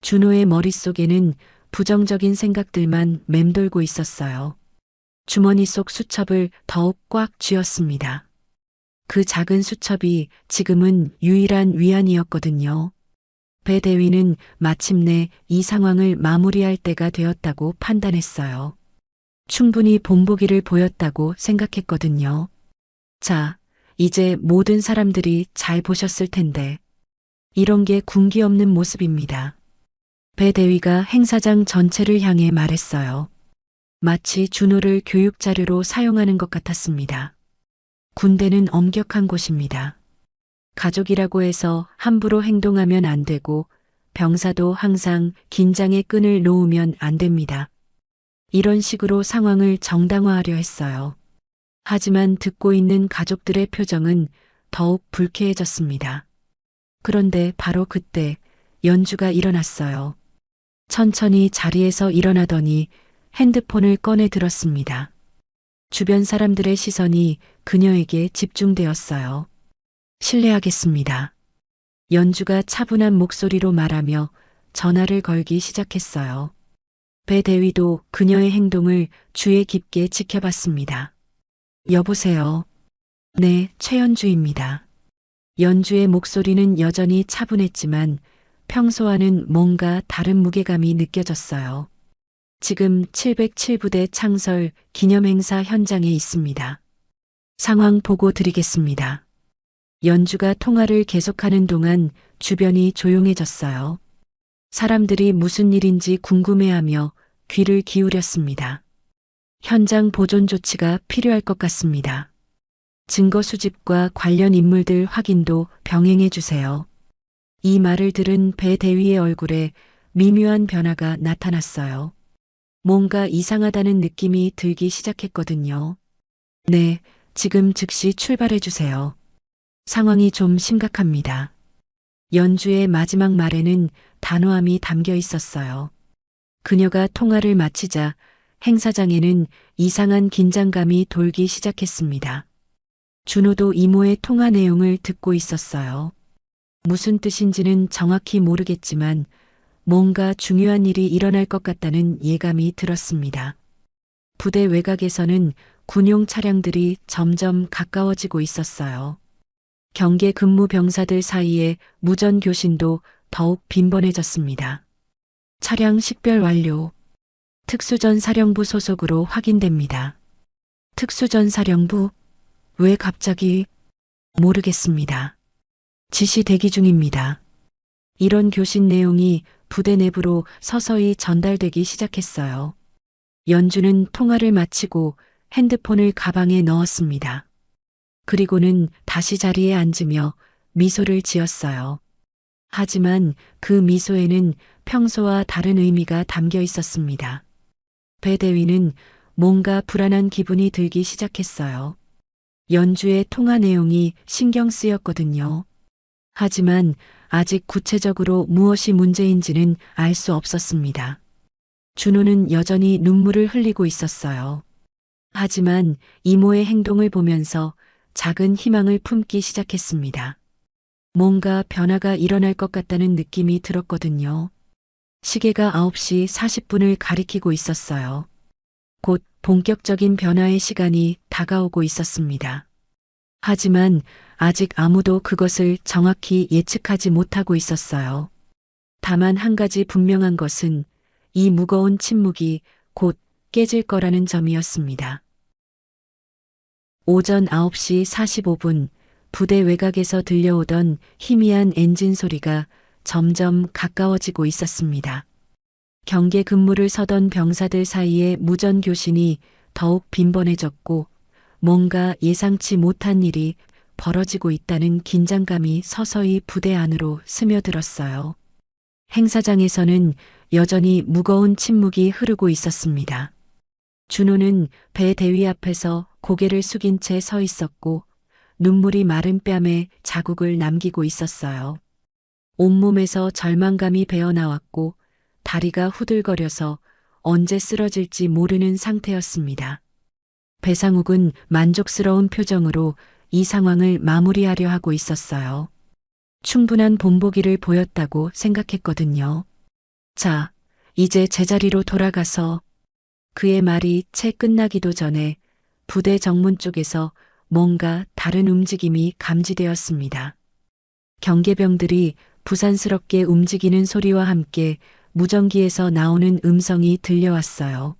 Speaker 2: 준호의 머릿속에는 부정적인 생각들만 맴돌고 있었어요. 주머니 속 수첩을 더욱 꽉 쥐었습니다. 그 작은 수첩이 지금은 유일한 위안이었거든요. 배 대위는 마침내 이 상황을 마무리할 때가 되었다고 판단했어요. 충분히 본보기를 보였다고 생각했거든요. 자, 이제 모든 사람들이 잘 보셨을 텐데, 이런 게 군기 없는 모습입니다. 배 대위가 행사장 전체를 향해 말했어요. 마치 준호를 교육 자료로 사용하는 것 같았습니다. 군대는 엄격한 곳입니다. 가족이라고 해서 함부로 행동하면 안 되고 병사도 항상 긴장의 끈을 놓으면 안 됩니다. 이런 식으로 상황을 정당화하려 했어요. 하지만 듣고 있는 가족들의 표정은 더욱 불쾌해졌습니다. 그런데 바로 그때 연주가 일어났어요. 천천히 자리에서 일어나더니 핸드폰을 꺼내 들었습니다. 주변 사람들의 시선이 그녀에게 집중되었어요. 실례하겠습니다. 연주가 차분한 목소리로 말하며 전화를 걸기 시작했어요. 배 대위도 그녀의 행동을 주의 깊게 지켜봤습니다. 여보세요. 네, 최연주입니다. 연주의 목소리는 여전히 차분했지만 평소와는 뭔가 다른 무게감이 느껴졌어요. 지금 707부대 창설 기념행사 현장에 있습니다. 상황 보고 드리겠습니다. 연주가 통화를 계속하는 동안 주변이 조용해졌어요. 사람들이 무슨 일인지 궁금해하며 귀를 기울였습니다. 현장 보존 조치가 필요할 것 같습니다. 증거 수집과 관련 인물들 확인도 병행해 주세요. 이 말을 들은 배 대위의 얼굴에 미묘한 변화가 나타났어요. 뭔가 이상하다는 느낌이 들기 시작했거든요. 네, 지금 즉시 출발해 주세요. 상황이 좀 심각합니다. 연주의 마지막 말에는 단호함이 담겨 있었어요. 그녀가 통화를 마치자 행사장에는 이상한 긴장감이 돌기 시작했습니다. 준호도 이모의 통화 내용을 듣고 있었어요. 무슨 뜻인지는 정확히 모르겠지만 뭔가 중요한 일이 일어날 것 같다는 예감이 들었습니다. 부대 외곽에서는 군용 차량들이 점점 가까워지고 있었어요. 경계 근무 병사들 사이에 무전 교신도 더욱 빈번해졌습니다. 차량 식별 완료. 특수전 사령부 소속으로 확인됩니다. 특수전 사령부? 왜 갑자기? 모르겠습니다. 지시 대기 중입니다. 이런 교신 내용이 부대 내부로 서서히 전달되기 시작했어요. 연주는 통화를 마치고 핸드폰을 가방에 넣었습니다. 그리고는 다시 자리에 앉으며 미소를 지었어요. 하지만 그 미소에는 평소와 다른 의미가 담겨 있었습니다. 배 대위는 뭔가 불안한 기분이 들기 시작했어요. 연주의 통화 내용이 신경 쓰였거든요. 하지만 아직 구체적으로 무엇이 문제인지는 알 수 없었습니다. 준호는 여전히 눈물을 흘리고 있었어요. 하지만 이모의 행동을 보면서 작은 희망을 품기 시작했습니다. 뭔가 변화가 일어날 것 같다는 느낌이 들었거든요. 시계가 9시 40분을 가리키고 있었어요. 곧 본격적인 변화의 시간이 다가오고 있었습니다. 하지만 아직 아무도 그것을 정확히 예측하지 못하고 있었어요. 다만 한 가지 분명한 것은 이 무거운 침묵이 곧 깨질 거라는 점이었습니다. 오전 9시 45분 부대 외곽에서 들려오던 희미한 엔진 소리가 점점 가까워지고 있었습니다. 경계 근무를 서던 병사들 사이에 무전 교신이 더욱 빈번해졌고 뭔가 예상치 못한 일이 벌어지고 있다는 긴장감이 서서히 부대 안으로 스며들었어요. 행사장에서는 여전히 무거운 침묵이 흐르고 있었습니다. 준호는 배 대위 앞에서 고개를 숙인 채 서 있었고 눈물이 마른 뺨에 자국을 남기고 있었어요. 온몸에서 절망감이 배어나왔고 다리가 후들거려서 언제 쓰러질지 모르는 상태였습니다. 배상욱은 만족스러운 표정으로 이 상황을 마무리하려 하고 있었어요. 충분한 본보기를 보였다고 생각했거든요. 자, 이제 제자리로 돌아가서. 그의 말이 채 끝나기도 전에 부대 정문 쪽에서 뭔가 다른 움직임이 감지되었습니다. 경계병들이 부산스럽게 움직이는 소리와 함께 무전기에서 나오는 음성이 들려왔어요.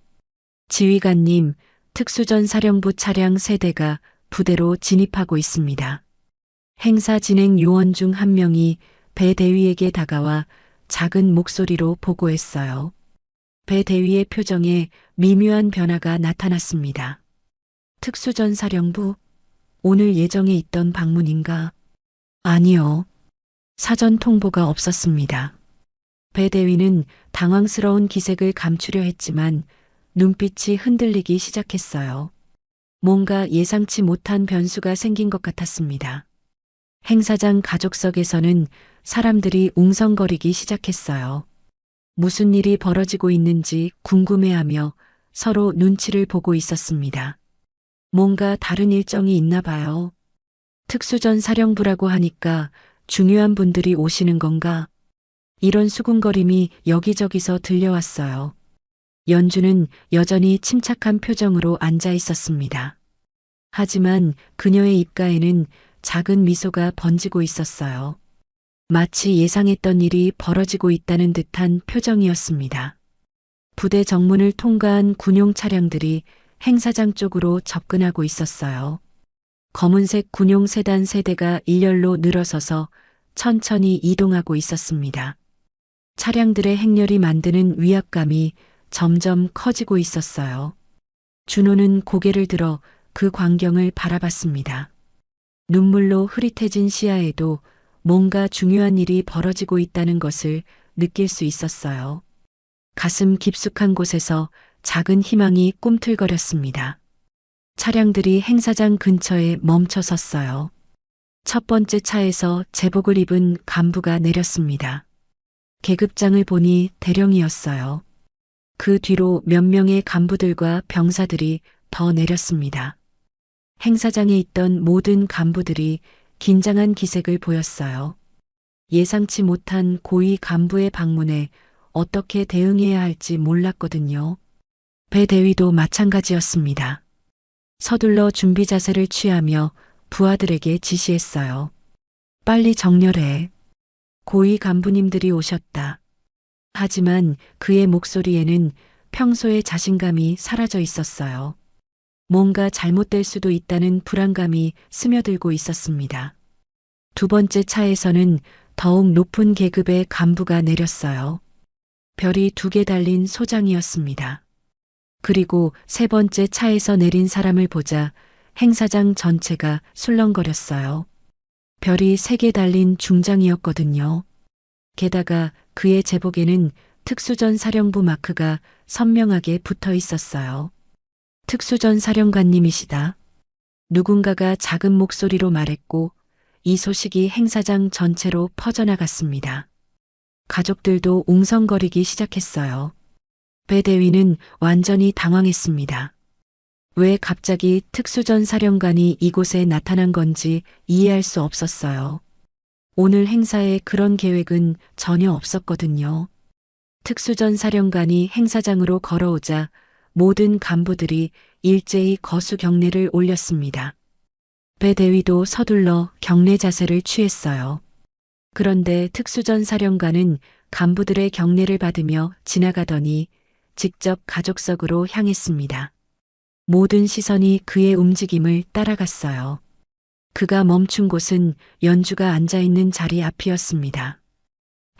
Speaker 2: 지휘관님, 특수전 사령부 차량 3대가 부대로 진입하고 있습니다. 행사 진행 요원 중 한 명이 배 대위에게 다가와 작은 목소리로 보고했어요. 배 대위의 표정에 미묘한 변화가 나타났습니다. 특수전 사령부? 오늘 예정에 있던 방문인가? 아니요. 사전 통보가 없었습니다. 배 대위는 당황스러운 기색을 감추려 했지만 눈빛이 흔들리기 시작했어요. 뭔가 예상치 못한 변수가 생긴 것 같았습니다. 행사장 가족석에서는 사람들이 웅성거리기 시작했어요. 무슨 일이 벌어지고 있는지 궁금해하며 서로 눈치를 보고 있었습니다. 뭔가 다른 일정이 있나 봐요. 특수전 사령부라고 하니까 중요한 분들이 오시는 건가? 이런 수군거림이 여기저기서 들려왔어요. 연주는 여전히 침착한 표정으로 앉아 있었습니다. 하지만 그녀의 입가에는 작은 미소가 번지고 있었어요. 마치 예상했던 일이 벌어지고 있다는 듯한 표정이었습니다. 부대 정문을 통과한 군용 차량들이 행사장 쪽으로 접근하고 있었어요. 검은색 군용 세단 3대가 일렬로 늘어서서 천천히 이동하고 있었습니다. 차량들의 행렬이 만드는 위압감이 점점 커지고 있었어요. 준호는 고개를 들어 그 광경을 바라봤습니다. 눈물로 흐릿해진 시야에도 뭔가 중요한 일이 벌어지고 있다는 것을 느낄 수 있었어요. 가슴 깊숙한 곳에서 작은 희망이 꿈틀거렸습니다. 차량들이 행사장 근처에 멈춰 섰어요. 첫 번째 차에서 제복을 입은 간부가 내렸습니다. 계급장을 보니 대령이었어요. 그 뒤로 몇 명의 간부들과 병사들이 더 내렸습니다. 행사장에 있던 모든 간부들이 긴장한 기색을 보였어요. 예상치 못한 고위 간부의 방문에 어떻게 대응해야 할지 몰랐거든요. 배대위도 마찬가지였습니다. 서둘러 준비 자세를 취하며 부하들에게 지시했어요. 빨리 정렬해. 고위 간부님들이 오셨다. 하지만 그의 목소리에는 평소의 자신감이 사라져 있었어요. 뭔가 잘못될 수도 있다는 불안감이 스며들고 있었습니다. 두 번째 차에서는 더욱 높은 계급의 간부가 내렸어요. 별이 2개 달린 소장이었습니다. 그리고 세 번째 차에서 내린 사람을 보자 행사장 전체가 술렁거렸어요. 별이 3개 달린 중장이었거든요. 게다가 그의 제복에는 특수전 사령부 마크가 선명하게 붙어 있었어요. 특수전 사령관님이시다. 누군가가 작은 목소리로 말했고 이 소식이 행사장 전체로 퍼져나갔습니다. 가족들도 웅성거리기 시작했어요. 배대위는 완전히 당황했습니다. 왜 갑자기 특수전 사령관이 이곳에 나타난 건지 이해할 수 없었어요. 오늘 행사에 그런 계획은 전혀 없었거든요. 특수전 사령관이 행사장으로 걸어오자 모든 간부들이 일제히 거수 경례를 올렸습니다. 배대위도 서둘러 경례 자세를 취했어요. 그런데 특수전 사령관은 간부들의 경례를 받으며 지나가더니 직접 가족석으로 향했습니다. 모든 시선이 그의 움직임을 따라갔어요. 그가 멈춘 곳은 연주가 앉아있는 자리 앞이었습니다.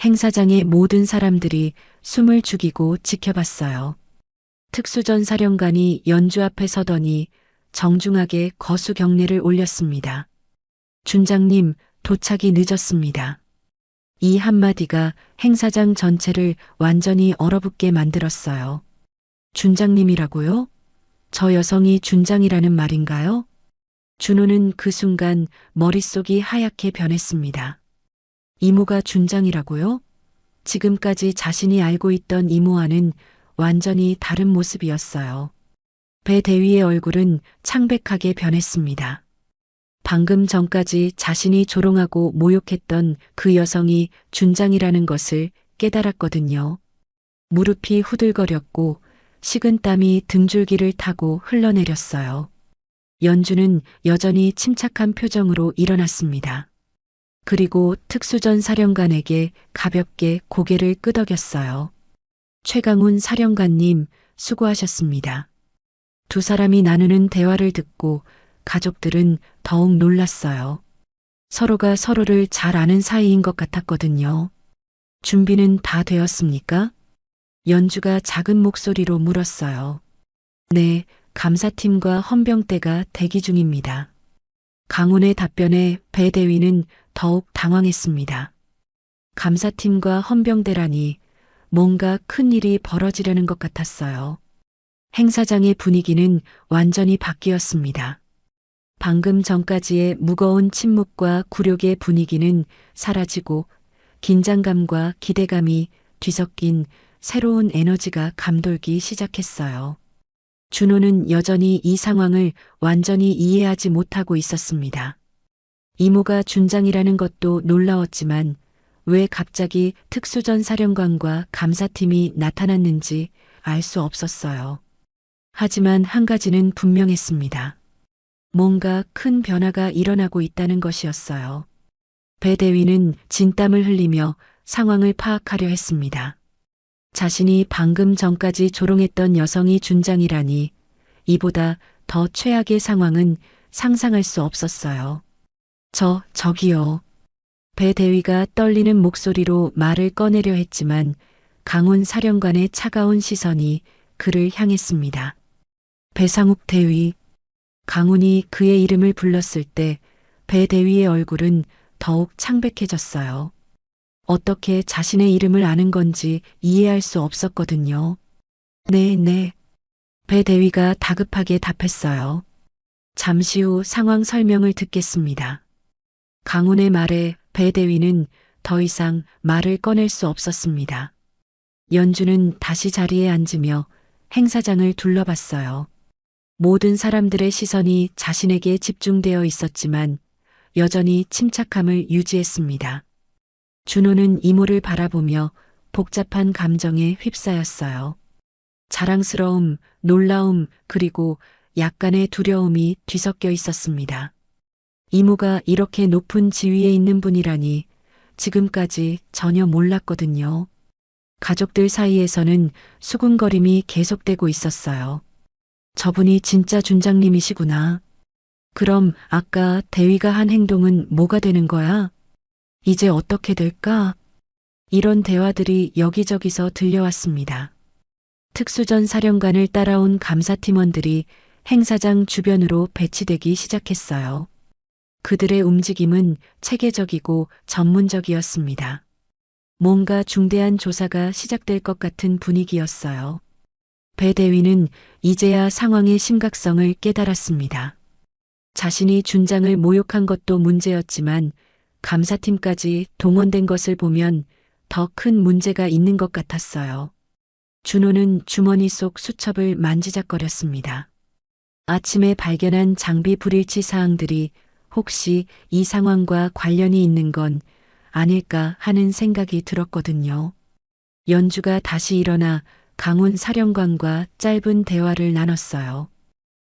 Speaker 2: 행사장의 모든 사람들이 숨을 죽이고 지켜봤어요. 특수전 사령관이 연주 앞에 서더니 정중하게 거수 경례를 올렸습니다. 준장님, 도착이 늦었습니다. 이 한마디가 행사장 전체를 완전히 얼어붙게 만들었어요. 준장님이라고요? 저 여성이 준장이라는 말인가요? 준호는 그 순간 머릿속이 하얗게 변했습니다. 이모가 준장이라고요? 지금까지 자신이 알고 있던 이모와는 완전히 다른 모습이었어요. 배대위의 얼굴은 창백하게 변했습니다. 방금 전까지 자신이 조롱하고 모욕했던 그 여성이 준장이라는 것을 깨달았거든요. 무릎이 후들거렸고 식은땀이 등줄기를 타고 흘러내렸어요. 연주는 여전히 침착한 표정으로 일어났습니다. 그리고 특수전 사령관에게 가볍게 고개를 끄덕였어요. 최강훈 사령관님, 수고하셨습니다. 두 사람이 나누는 대화를 듣고 가족들은 더욱 놀랐어요. 서로가 서로를 잘 아는 사이인 것 같았거든요. 준비는 다 되었습니까? 연주가 작은 목소리로 물었어요. 네, 감사팀과 헌병대가 대기 중입니다. 강훈의 답변에 배대위는 더욱 당황했습니다. 감사팀과 헌병대라니 뭔가 큰 일이 벌어지려는 것 같았어요. 행사장의 분위기는 완전히 바뀌었습니다. 방금 전까지의 무거운 침묵과 굴욕의 분위기는 사라지고 긴장감과 기대감이 뒤섞인 새로운 에너지가 감돌기 시작했어요. 준호는 여전히 이 상황을 완전히 이해하지 못하고 있었습니다. 이모가 준장이라는 것도 놀라웠지만 왜 갑자기 특수전 사령관과 감사팀이 나타났는지 알 수 없었어요. 하지만 한 가지는 분명했습니다. 뭔가 큰 변화가 일어나고 있다는 것이었어요. 배대위는 진땀을 흘리며 상황을 파악하려 했습니다. 자신이 방금 전까지 조롱했던 여성이 준장이라니 이보다 더 최악의 상황은 상상할 수 없었어요. 저기요. 배대위가 떨리는 목소리로 말을 꺼내려 했지만 강훈 사령관의 차가운 시선이 그를 향했습니다. 배상욱 대위. 강훈이 그의 이름을 불렀을 때 배대위의 얼굴은 더욱 창백해졌어요. 어떻게 자신의 이름을 아는 건지 이해할 수 없었거든요. 네. 배대위가 다급하게 답했어요. 잠시 후 상황 설명을 듣겠습니다. 강훈의 말에 배대위는 더 이상 말을 꺼낼 수 없었습니다. 연주는 다시 자리에 앉으며 행사장을 둘러봤어요. 모든 사람들의 시선이 자신에게 집중되어 있었지만 여전히 침착함을 유지했습니다. 준호는 이모를 바라보며 복잡한 감정에 휩싸였어요. 자랑스러움, 놀라움, 그리고 약간의 두려움이 뒤섞여 있었습니다. 이모가 이렇게 높은 지위에 있는 분이라니 지금까지 전혀 몰랐거든요. 가족들 사이에서는 수군거림이 계속되고 있었어요. 저분이 진짜 준장님이시구나. 그럼 아까 대위가 한 행동은 뭐가 되는 거야? 이제 어떻게 될까? 이런 대화들이 여기저기서 들려왔습니다. 특수전 사령관을 따라온 감사팀원들이 행사장 주변으로 배치되기 시작했어요. 그들의 움직임은 체계적이고 전문적이었습니다. 뭔가 중대한 조사가 시작될 것 같은 분위기였어요. 배 대위는 이제야 상황의 심각성을 깨달았습니다. 자신이 준장을 모욕한 것도 문제였지만 감사팀까지 동원된 것을 보면 더 큰 문제가 있는 것 같았어요. 준호는 주머니 속 수첩을 만지작거렸습니다. 아침에 발견한 장비 불일치 사항들이 혹시 이 상황과 관련이 있는 건 아닐까 하는 생각이 들었거든요. 연주가 다시 일어나 강훈 사령관과 짧은 대화를 나눴어요.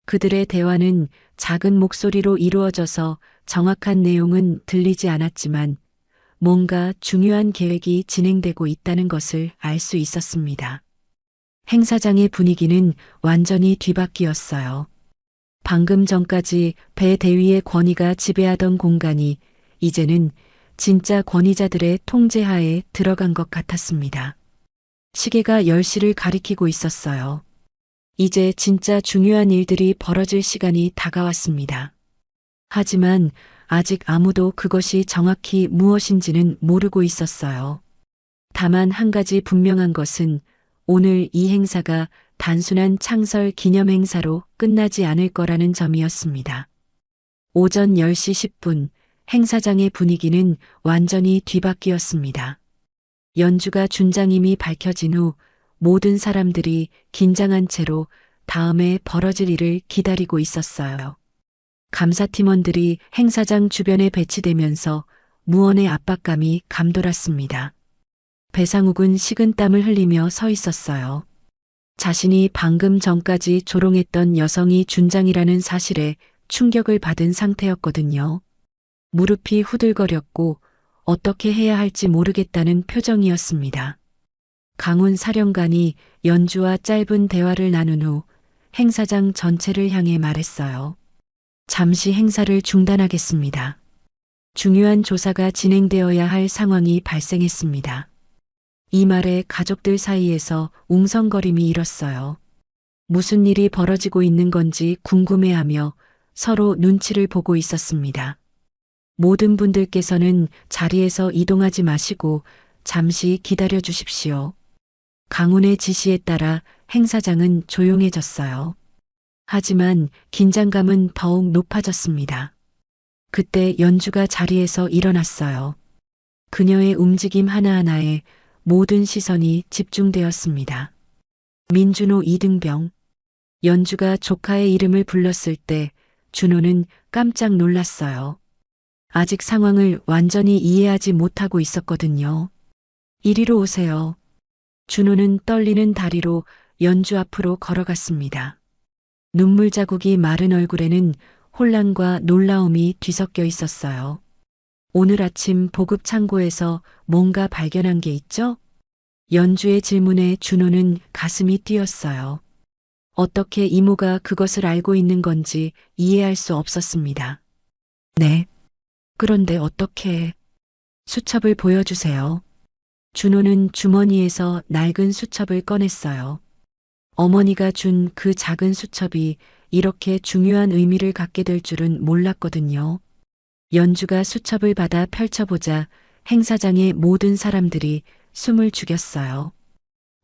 Speaker 2: 그들의 대화는 작은 목소리로 이루어져서 정확한 내용은 들리지 않았지만 뭔가 중요한 계획이 진행되고 있다는 것을 알 수 있었습니다. 행사장의 분위기는 완전히 뒤바뀌었어요. 방금 전까지 배 대위의 권위가 지배하던 공간이 이제는 진짜 권위자들의 통제하에 들어간 것 같았습니다. 시계가 10시를 가리키고 있었어요. 이제 진짜 중요한 일들이 벌어질 시간이 다가왔습니다. 하지만 아직 아무도 그것이 정확히 무엇인지는 모르고 있었어요. 다만 한 가지 분명한 것은 오늘 이 행사가 단순한 창설 기념 행사로 끝나지 않을 거라는 점이었습니다. 오전 10시 10분 행사장의 분위기는 완전히 뒤바뀌었습니다. 연주가 준장임이 밝혀진 후 모든 사람들이 긴장한 채로 다음에 벌어질 일을 기다리고 있었어요. 감사팀원들이 행사장 주변에 배치되면서 무언의 압박감이 감돌았습니다. 배상욱은 식은땀을 흘리며 서 있었어요. 자신이 방금 전까지 조롱했던 여성이 준장이라는 사실에 충격을 받은 상태였거든요. 무릎이 후들거렸고 어떻게 해야 할지 모르겠다는 표정이었습니다. 강훈 사령관이 연주와 짧은 대화를 나눈 후 행사장 전체를 향해 말했어요. 잠시 행사를 중단하겠습니다. 중요한 조사가 진행되어야 할 상황이 발생했습니다. 이 말에 가족들 사이에서 웅성거림이 일었어요. 무슨 일이 벌어지고 있는 건지 궁금해하며 서로 눈치를 보고 있었습니다. 모든 분들께서는 자리에서 이동하지 마시고 잠시 기다려 주십시오. 강훈의 지시에 따라 행사장은 조용해졌어요. 하지만 긴장감은 더욱 높아졌습니다. 그때 연주가 자리에서 일어났어요. 그녀의 움직임 하나하나에 모든 시선이 집중되었습니다. 민준호 이등병. 연주가 조카의 이름을 불렀을 때 준호는 깜짝 놀랐어요. 아직 상황을 완전히 이해하지 못하고 있었거든요. 이리로 오세요. 준호는 떨리는 다리로 연주 앞으로 걸어갔습니다. 눈물 자국이 마른 얼굴에는 혼란과 놀라움이 뒤섞여 있었어요. 오늘 아침 보급 창고에서 뭔가 발견한 게 있죠? 연주의 질문에 준호는 가슴이 뛰었어요. 어떻게 이모가 그것을 알고 있는 건지 이해할 수 없었습니다. 네. 그런데 어떻게? 수첩을 보여주세요. 준호는 주머니에서 낡은 수첩을 꺼냈어요. 어머니가 준 그 작은 수첩이 이렇게 중요한 의미를 갖게 될 줄은 몰랐거든요. 연주가 수첩을 받아 펼쳐보자 행사장의 모든 사람들이 숨을 죽였어요.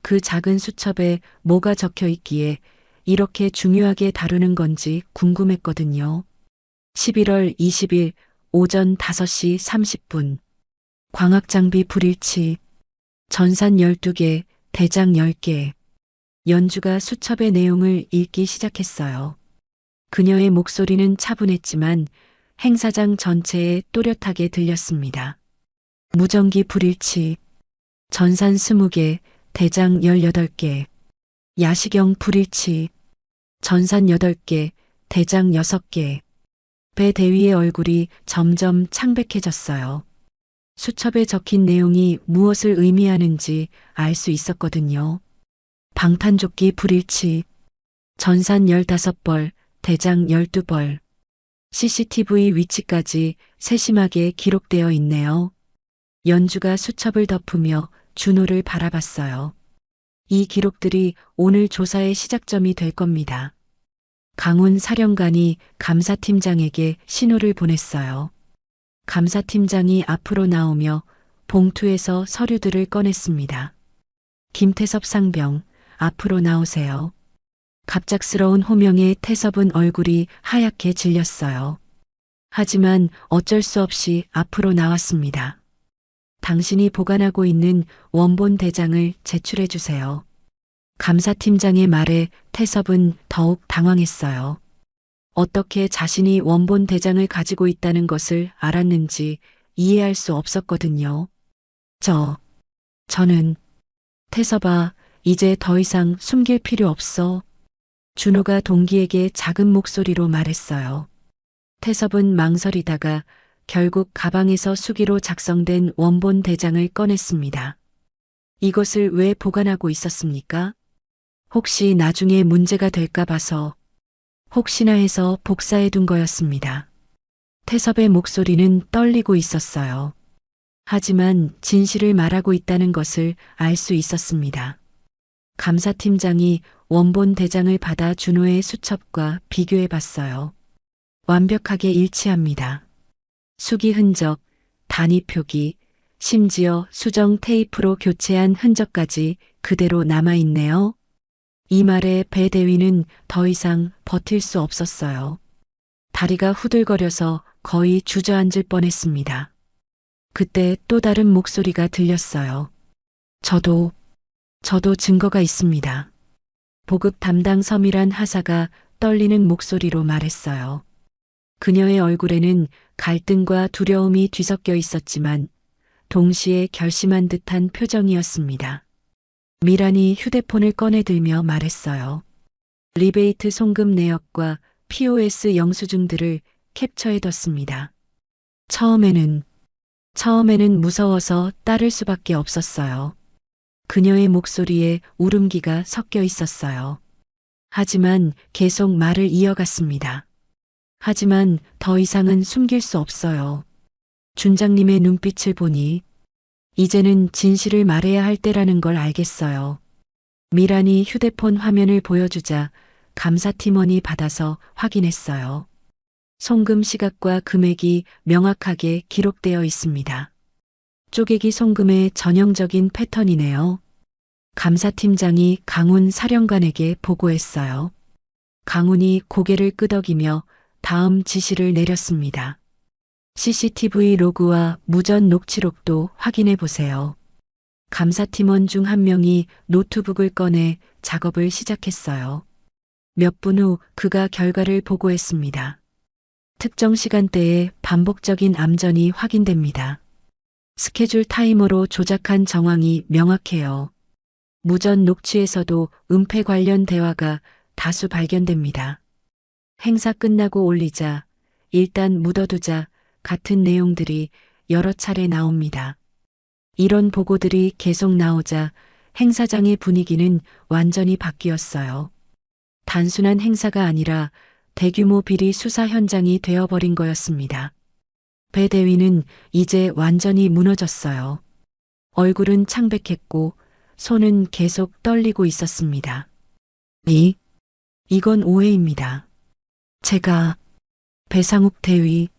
Speaker 2: 그 작은 수첩에 뭐가 적혀 있기에 이렇게 중요하게 다루는 건지 궁금했거든요. 11월 20일 오전 5시 30분. 광학장비 불일치. 전산 12개, 대장 10개. 연주가 수첩의 내용을 읽기 시작했어요. 그녀의 목소리는 차분했지만 행사장 전체에 또렷하게 들렸습니다. 무전기 불일치. 전산 20개, 대장 18개. 야시경 불일치, 전산 8개, 대장 6개. 배 대위의 얼굴이 점점 창백해졌어요. 수첩에 적힌 내용이 무엇을 의미하는지 알 수 있었거든요. 방탄조끼 불일치, 전산 15벌, 대장 12벌. CCTV 위치까지 세심하게 기록되어 있네요. 연주가 수첩을 덮으며 준호를 바라봤어요. 이 기록들이 오늘 조사의 시작점이 될 겁니다. 강훈 사령관이 감사팀장에게 신호를 보냈어요. 감사팀장이 앞으로 나오며 봉투에서 서류들을 꺼냈습니다. 김태섭 상병, 앞으로 나오세요. 갑작스러운 호명에 태섭은 얼굴이 하얗게 질렸어요. 하지만 어쩔 수 없이 앞으로 나왔습니다. 당신이 보관하고 있는 원본 대장을 제출해 주세요. 감사팀장의 말에 태섭은 더욱 당황했어요. 어떻게 자신이 원본 대장을 가지고 있다는 것을 알았는지 이해할 수 없었거든요. 저는 태섭아, 이제 더 이상 숨길 필요 없어. 준호가 동기에게 작은 목소리로 말했어요. 태섭은 망설이다가 결국 가방에서 수기로 작성된 원본 대장을 꺼냈습니다. 이것을 왜 보관하고 있었습니까? 혹시 나중에 문제가 될까 봐서, 혹시나 해서 복사해 둔 거였습니다. 태섭의 목소리는 떨리고 있었어요. 하지만 진실을 말하고 있다는 것을 알 수 있었습니다. 감사팀장이 원본 대장을 받아 준호의 수첩과 비교해 봤어요. 완벽하게 일치합니다. 수기 흔적, 단위 표기, 심지어 수정 테이프로 교체한 흔적까지 그대로 남아있네요. 이 말에 배 대위는 더 이상 버틸 수 없었어요. 다리가 후들거려서 거의 주저앉을 뻔했습니다. 그때 또 다른 목소리가 들렸어요. 저도 증거가 있습니다. 보급 담당 서밀한 하사가 떨리는 목소리로 말했어요. 그녀의 얼굴에는 갈등과 두려움이 뒤섞여 있었지만 동시에 결심한 듯한 표정이었습니다. 미란이 휴대폰을 꺼내들며 말했어요. 리베이트 송금 내역과 POS 영수증들을 캡처해뒀습니다. 처음에는 무서워서 따를 수밖에 없었어요. 그녀의 목소리에 울음기가 섞여 있었어요. 하지만 계속 말을 이어갔습니다. 하지만 더 이상은 숨길 수 없어요. 준장님의 눈빛을 보니 이제는 진실을 말해야 할 때라는 걸 알겠어요. 미란이 휴대폰 화면을 보여주자 감사팀원이 받아서 확인했어요. 송금 시각과 금액이 명확하게 기록되어 있습니다. 쪼개기 송금의 전형적인 패턴이네요. 감사팀장이 강훈 사령관에게 보고했어요. 강훈이 고개를 끄덕이며 다음 지시를 내렸습니다. CCTV 로그와 무전 녹취록도 확인해 보세요. 감사팀원 중 한 명이 노트북을 꺼내 작업을 시작했어요. 몇 분 후 그가 결과를 보고했습니다. 특정 시간대에 반복적인 암전이 확인됩니다. 스케줄 타이머로 조작한 정황이 명확해요. 무전 녹취에서도 은폐 관련 대화가 다수 발견됩니다. 행사 끝나고 올리자, 일단 묻어두자 같은 내용들이 여러 차례 나옵니다. 이런 보고들이 계속 나오자 행사장의 분위기는 완전히 바뀌었어요. 단순한 행사가 아니라 대규모 비리 수사 현장이 되어버린 거였습니다. 배 대위는 이제 완전히 무너졌어요. 얼굴은 창백했고 손은 계속 떨리고 있었습니다. 이건 오해입니다. 제가 배상욱 대위,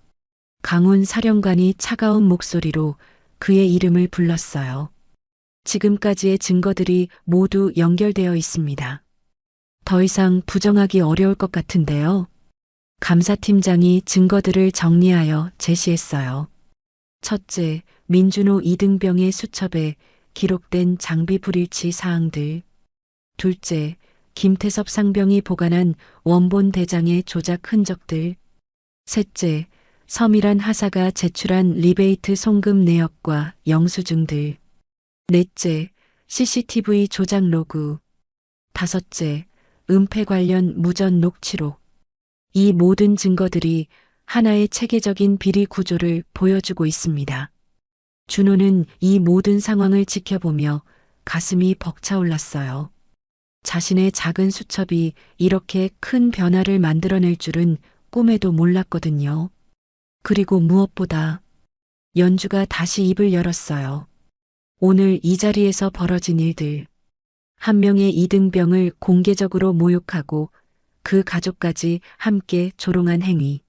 Speaker 2: 강훈 사령관이 차가운 목소리로 그의 이름을 불렀어요. 지금까지의 증거들이 모두 연결되어 있습니다. 더 이상 부정하기 어려울 것 같은데요. 감사팀장이 증거들을 정리하여 제시했어요. 첫째, 민준호 이등병의 수첩에 기록된 장비 불일치 사항들. 둘째, 김태섭 상병이 보관한 원본 대장의 조작 흔적들. 셋째, 서밀한 하사가 제출한 리베이트 송금 내역과 영수증들. 넷째, CCTV 조작 로그. 5째, 은폐 관련 무전 녹취록. 이 모든 증거들이 하나의 체계적인 비리 구조를 보여주고 있습니다. 준호는 이 모든 상황을 지켜보며 가슴이 벅차올랐어요. 자신의 작은 수첩이 이렇게 큰 변화를 만들어낼 줄은 꿈에도 몰랐거든요. 그리고 무엇보다 연주가 다시 입을 열었어요. 오늘 이 자리에서 벌어진 일들. 한 명의 이등병을 공개적으로 모욕하고 그 가족까지 함께 조롱한 행위.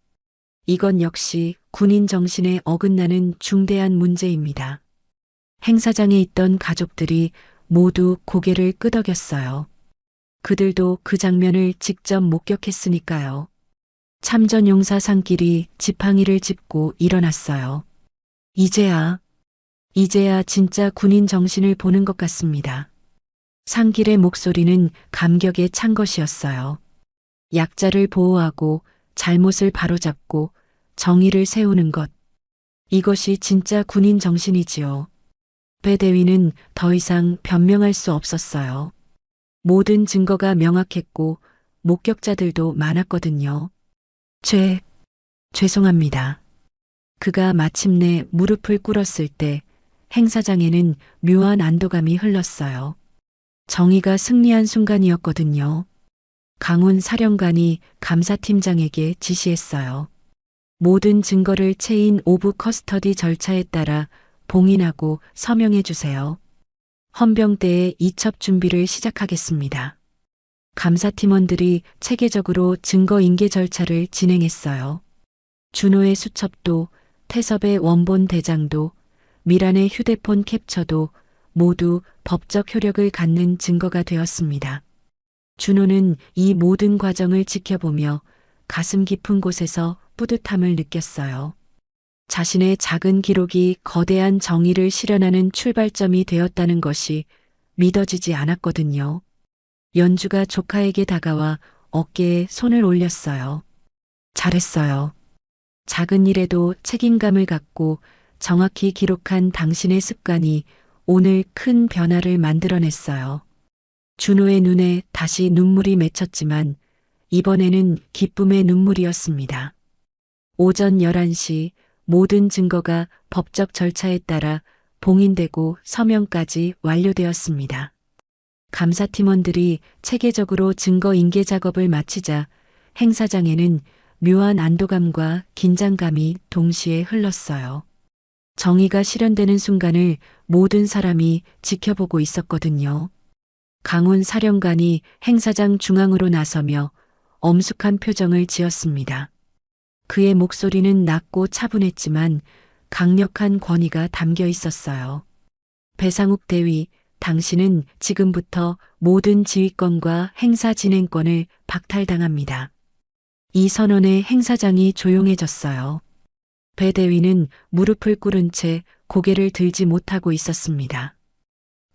Speaker 2: 이건 역시 군인 정신에 어긋나는 중대한 문제입니다. 행사장에 있던 가족들이 모두 고개를 끄덕였어요. 그들도 그 장면을 직접 목격했으니까요. 참전용사 산길이 지팡이를 짚고 일어났어요. 이제야 진짜 군인 정신을 보는 것 같습니다. 상길의 목소리는 감격에 찬 것이었어요. 약자를 보호하고 잘못을 바로잡고 정의를 세우는 것. 이것이 진짜 군인 정신이지요. 배 대위는 더 이상 변명할 수 없었어요. 모든 증거가 명확했고 목격자들도 많았거든요. 죄송합니다. 그가 마침내 무릎을 꿇었을 때 행사장에는 묘한 안도감이 흘렀어요. 정의가 승리한 순간이었거든요. 강훈 사령관이 감사팀장에게 지시했어요. 모든 증거를 체인 오브 커스터디 절차에 따라 봉인하고 서명해 주세요. 헌병대의 이첩 준비를 시작하겠습니다. 감사팀원들이 체계적으로 증거 인계 절차를 진행했어요. 준호의 수첩도, 태섭의 원본 대장도, 미란의 휴대폰 캡처도 모두 법적 효력을 갖는 증거가 되었습니다. 준호는 이 모든 과정을 지켜보며 가슴 깊은 곳에서 뿌듯함을 느꼈어요. 자신의 작은 기록이 거대한 정의를 실현하는 출발점이 되었다는 것이 믿어지지 않았거든요. 연주가 조카에게 다가와 어깨에 손을 올렸어요. 잘했어요. 작은 일에도 책임감을 갖고 정확히 기록한 당신의 습관이 오늘 큰 변화를 만들어냈어요. 준호의 눈에 다시 눈물이 맺혔지만 이번에는 기쁨의 눈물이었습니다. 오전 11시 모든 증거가 법적 절차에 따라 봉인되고 서명까지 완료되었습니다. 감사팀원들이 체계적으로 증거 인계 작업을 마치자 행사장에는 묘한 안도감과 긴장감이 동시에 흘렀어요. 정의가 실현되는 순간을 모든 사람이 지켜보고 있었거든요. 강훈 사령관이 행사장 중앙으로 나서며 엄숙한 표정을 지었습니다. 그의 목소리는 낮고 차분했지만 강력한 권위가 담겨 있었어요. 배상욱 대위, 당신은 지금부터 모든 지휘권과 행사 진행권을 박탈당합니다. 이 선언에 행사장이 조용해졌어요. 배 대위는 무릎을 꿇은 채 고개를 들지 못하고 있었습니다.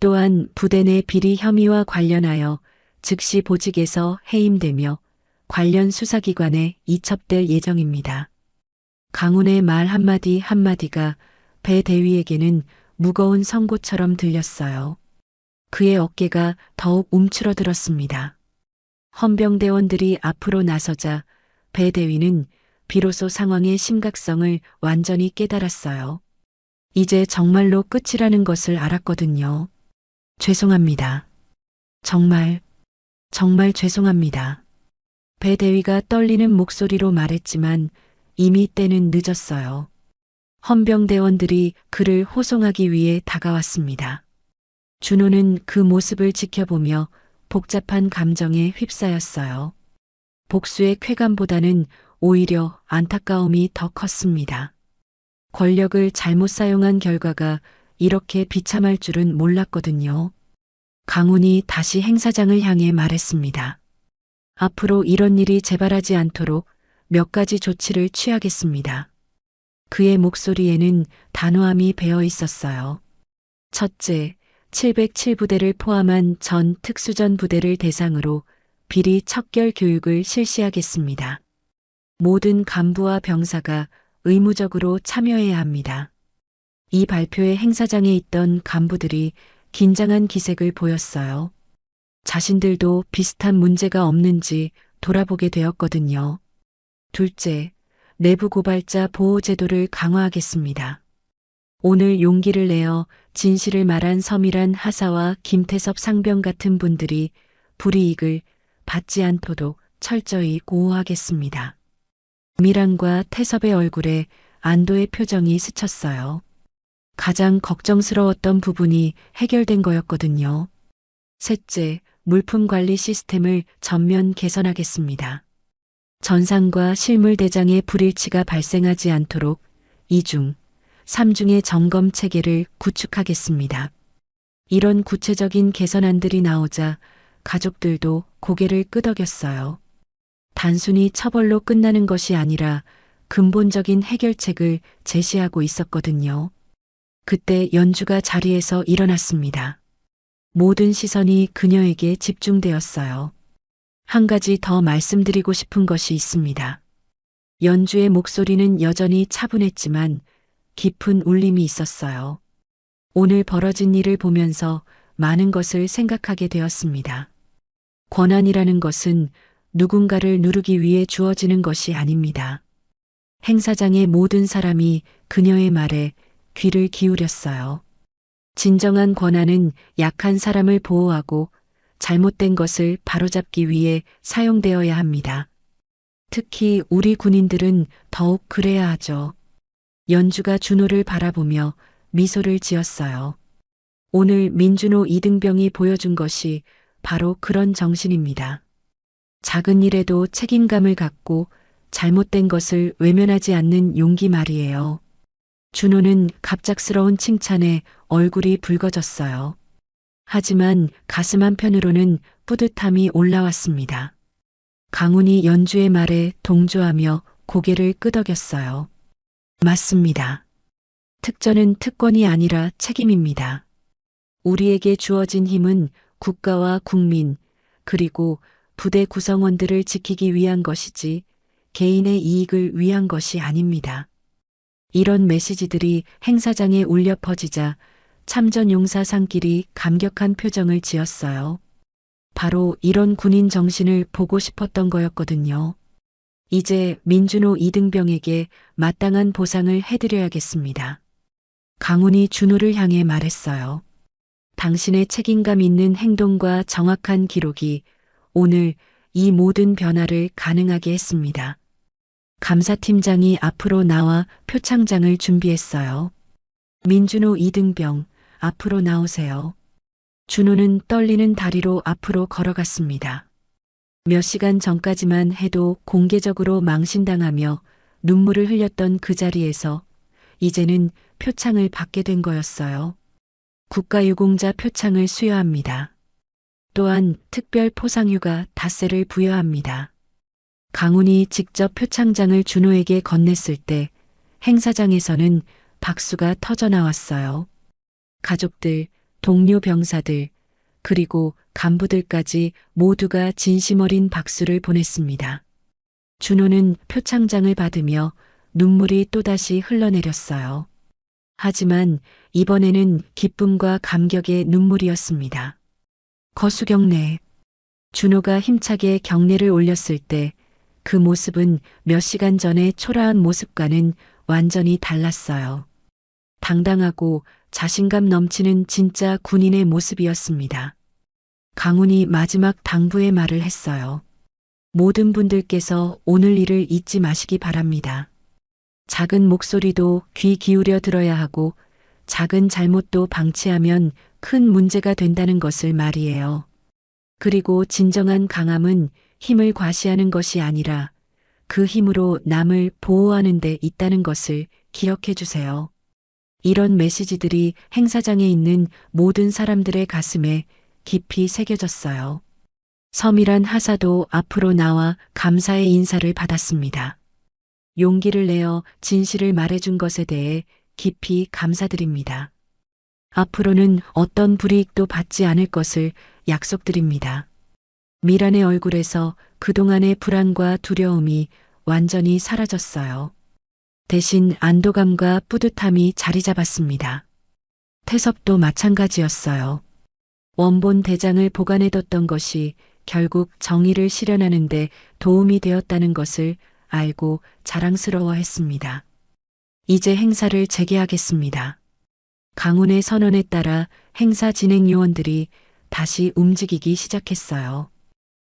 Speaker 2: 또한 부대 내 비리 혐의와 관련하여 즉시 보직에서 해임되며 관련 수사기관에 이첩될 예정입니다. 강훈의 말 한마디 한마디가 배 대위에게는 무거운 선고처럼 들렸어요. 그의 어깨가 더욱 움츠러들었습니다. 헌병대원들이 앞으로 나서자 배 대위는 비로소 상황의 심각성을 완전히 깨달았어요. 이제 정말로 끝이라는 것을 알았거든요. 죄송합니다. 정말 죄송합니다. 배 대위가 떨리는 목소리로 말했지만 이미 때는 늦었어요. 헌병대원들이 그를 호송하기 위해 다가왔습니다. 준호는 그 모습을 지켜보며 복잡한 감정에 휩싸였어요. 복수의 쾌감보다는 오히려 안타까움이 더 컸습니다. 권력을 잘못 사용한 결과가 이렇게 비참할 줄은 몰랐거든요. 강훈이 다시 행사장을 향해 말했습니다. 앞으로 이런 일이 재발하지 않도록 몇 가지 조치를 취하겠습니다. 그의 목소리에는 단호함이 배어 있었어요. 첫째, 707부대를 포함한 전 특수전 부대를 대상으로 비리 척결 교육을 실시하겠습니다. 모든 간부와 병사가 의무적으로 참여해야 합니다. 이 발표에 행사장에 있던 간부들이 긴장한 기색을 보였어요. 자신들도 비슷한 문제가 없는지 돌아보게 되었거든요. 둘째, 내부 고발자 보호 제도를 강화하겠습니다. 오늘 용기를 내어 진실을 말한 서미란 하사와 김태섭 상병 같은 분들이 불이익을 받지 않도록 철저히 보호하겠습니다. 미란과 태섭의 얼굴에 안도의 표정이 스쳤어요. 가장 걱정스러웠던 부분이 해결된 거였거든요. 셋째, 물품 관리 시스템을 전면 개선하겠습니다. 전상과 실물 대장의 불일치가 발생하지 않도록 2중, 3중의 점검 체계를 구축하겠습니다. 이런 구체적인 개선안들이 나오자 가족들도 고개를 끄덕였어요. 단순히 처벌로 끝나는 것이 아니라 근본적인 해결책을 제시하고 있었거든요. 그때 연주가 자리에서 일어났습니다. 모든 시선이 그녀에게 집중되었어요. 한 가지 더 말씀드리고 싶은 것이 있습니다. 연주의 목소리는 여전히 차분했지만 깊은 울림이 있었어요. 오늘 벌어진 일을 보면서 많은 것을 생각하게 되었습니다. 권한이라는 것은 누군가를 누르기 위해 주어지는 것이 아닙니다. 행사장의 모든 사람이 그녀의 말에 귀를 기울였어요. 진정한 권한은 약한 사람을 보호하고 잘못된 것을 바로잡기 위해 사용되어야 합니다. 특히 우리 군인들은 더욱 그래야 하죠. 연주가 준호를 바라보며 미소를 지었어요. 오늘 민준호 이등병이 보여준 것이 바로 그런 정신입니다. 작은 일에도 책임감을 갖고 잘못된 것을 외면하지 않는 용기 말이에요. 준호는 갑작스러운 칭찬에 얼굴이 붉어졌어요. 하지만 가슴 한편으로는 뿌듯함이 올라왔습니다. 강훈이 연주의 말에 동조하며 고개를 끄덕였어요. 맞습니다. 특전은 특권이 아니라 책임입니다. 우리에게 주어진 힘은 국가와 국민, 그리고 부대 구성원들을 지키기 위한 것이지 개인의 이익을 위한 것이 아닙니다. 이런 메시지들이 행사장에 울려 퍼지자 참전용사상끼리 감격한 표정을 지었어요. 바로 이런 군인 정신을 보고 싶었던 거였거든요. 이제 민준호 이등병에게 마땅한 보상을 해드려야겠습니다. 강훈이 준호를 향해 말했어요. 당신의 책임감 있는 행동과 정확한 기록이 오늘 이 모든 변화를 가능하게 했습니다. 감사팀장이 앞으로 나와 표창장을 준비했어요. 민준호 이등병, 앞으로 나오세요. 준호는 떨리는 다리로 앞으로 걸어갔습니다. 몇 시간 전까지만 해도 공개적으로 망신당하며 눈물을 흘렸던 그 자리에서 이제는 표창을 받게 된 거였어요. 국가유공자 표창을 수여합니다. 또한 특별 포상휴가 닷새를 부여합니다. 강훈이 직접 표창장을 준호에게 건넸을 때 행사장에서는 박수가 터져나왔어요. 가족들, 동료 병사들, 그리고 간부들까지 모두가 진심 어린 박수를 보냈습니다. 준호는 표창장을 받으며 눈물이 또다시 흘러내렸어요. 하지만 이번에는 기쁨과 감격의 눈물이었습니다. 거수경례. 준호가 힘차게 경례를 올렸을 때 그 모습은 몇 시간 전의 초라한 모습과는 완전히 달랐어요. 당당하고 자신감 넘치는 진짜 군인의 모습이었습니다. 강훈이 마지막 당부의 말을 했어요. 모든 분들께서 오늘 일을 잊지 마시기 바랍니다. 작은 목소리도 귀 기울여 들어야 하고 작은 잘못도 방치하면 큰 문제가 된다는 것을 말이에요. 그리고 진정한 강함은 힘을 과시하는 것이 아니라 그 힘으로 남을 보호하는 데 있다는 것을 기억해 주세요. 이런 메시지들이 행사장에 있는 모든 사람들의 가슴에 깊이 새겨졌어요. 서미란 하사도 앞으로 나와 감사의 인사를 받았습니다. 용기를 내어 진실을 말해준 것에 대해 깊이 감사드립니다. 앞으로는 어떤 불이익도 받지 않을 것을 약속드립니다. 미란의 얼굴에서 그동안의 불안과 두려움이 완전히 사라졌어요. 대신 안도감과 뿌듯함이 자리 잡았습니다. 태섭도 마찬가지였어요. 원본 대장을 보관해뒀던 것이 결국 정의를 실현하는 데 도움이 되었다는 것을 알고 자랑스러워했습니다. 이제 행사를 재개하겠습니다. 강훈의 선언에 따라 행사 진행 요원들이 다시 움직이기 시작했어요.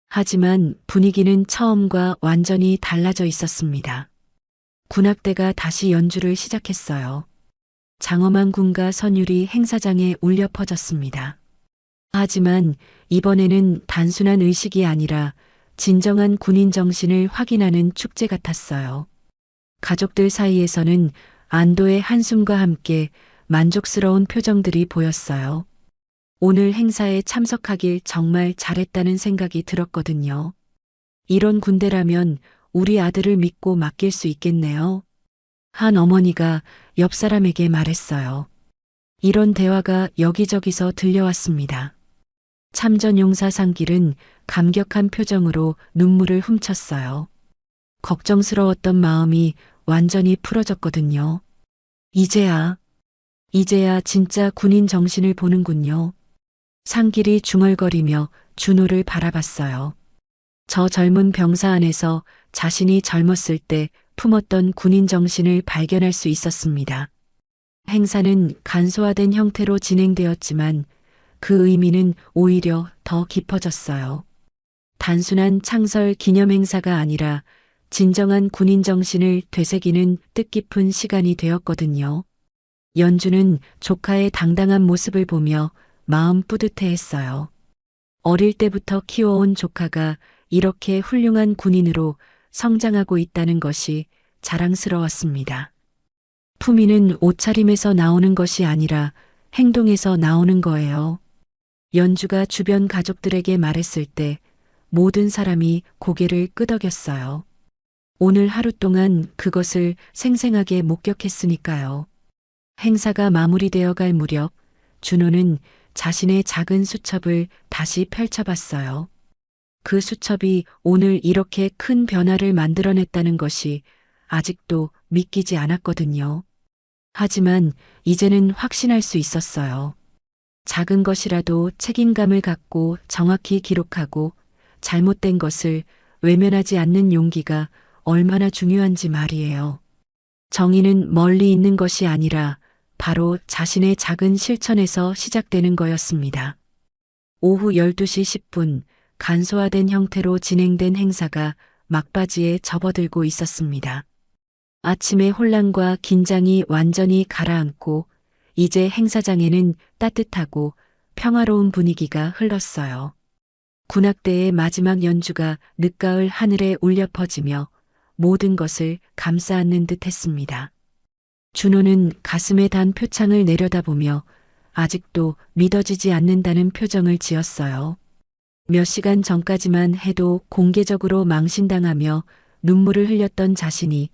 Speaker 2: 하지만 분위기는 처음과 완전히 달라져 있었습니다. 군악대가 다시 연주를 시작했어요. 장엄한 군가 선율이 행사장에 울려 퍼졌습니다. 하지만 이번에는 단순한 의식이 아니라 진정한 군인 정신을 확인하는 축제 같았어요. 가족들 사이에서는 안도의 한숨과 함께 만족스러운 표정들이 보였어요. 오늘 행사에 참석하길 정말 잘했다는 생각이 들었거든요. 이런 군대라면 우리 아들을 믿고 맡길 수 있겠네요. 한 어머니가 옆 사람에게 말했어요. 이런 대화가 여기저기서 들려왔습니다. 참전용사 상길은 감격한 표정으로 눈물을 훔쳤어요. 걱정스러웠던 마음이 완전히 풀어졌거든요. 이제야 진짜 군인 정신을 보는군요. 상길이 중얼거리며 준호를 바라봤어요. 저 젊은 병사 안에서 자신이 젊었을 때 품었던 군인 정신을 발견할 수 있었습니다. 행사는 간소화된 형태로 진행되었지만 그 의미는 오히려 더 깊어졌어요. 단순한 창설 기념 행사가 아니라 진정한 군인 정신을 되새기는 뜻깊은 시간이 되었거든요. 연주는 조카의 당당한 모습을 보며 마음 뿌듯해했어요. 어릴 때부터 키워온 조카가 이렇게 훌륭한 군인으로 성장하고 있다는 것이 자랑스러웠습니다. 품위는 옷차림에서 나오는 것이 아니라 행동에서 나오는 거예요. 연주가 주변 가족들에게 말했을 때 모든 사람이 고개를 끄덕였어요. 오늘 하루 동안 그것을 생생하게 목격했으니까요. 행사가 마무리되어 갈 무렵 준호는 자신의 작은 수첩을 다시 펼쳐봤어요. 그 수첩이 오늘 이렇게 큰 변화를 만들어냈다는 것이 아직도 믿기지 않았거든요. 하지만 이제는 확신할 수 있었어요. 작은 것이라도 책임감을 갖고 정확히 기록하고 잘못된 것을 외면하지 않는 용기가 얼마나 중요한지 말이에요. 정의는 멀리 있는 것이 아니라 바로 자신의 작은 실천에서 시작되는 거였습니다. 오후 12시 10분 간소화된 형태로 진행된 행사가 막바지에 접어들고 있었습니다. 아침의 혼란과 긴장이 완전히 가라앉고 이제 행사장에는 따뜻하고 평화로운 분위기가 흘렀어요. 군악대의 마지막 연주가 늦가을 하늘에 울려 퍼지며 모든 것을 감싸 안는 듯 했습니다. 준호는 가슴에 단 표창을 내려다보며 아직도 믿어지지 않는다는 표정을 지었어요. 몇 시간 전까지만 해도 공개적으로 망신당하며 눈물을 흘렸던 자신이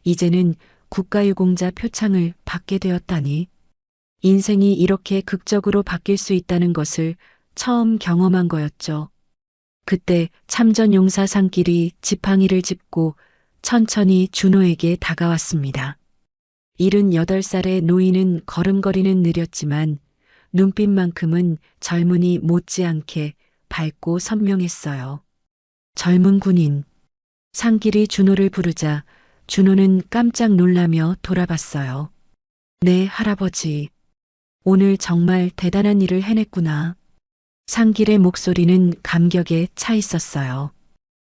Speaker 2: 이제는 국가유공자 표창을 받게 되었다니. 인생이 이렇게 극적으로 바뀔 수 있다는 것을 처음 경험한 거였죠. 그때 참전용사 상길이 지팡이를 짚고 천천히 준호에게 다가왔습니다. 78살의 노인은 걸음걸이는 느렸지만 눈빛만큼은 젊은이 못지않게 밝고 선명했어요. 젊은 군인. 상길이 준호를 부르자 준호는 깜짝 놀라며 돌아봤어요. 네, 할아버지. 오늘 정말 대단한 일을 해냈구나. 상길의 목소리는 감격에 차 있었어요.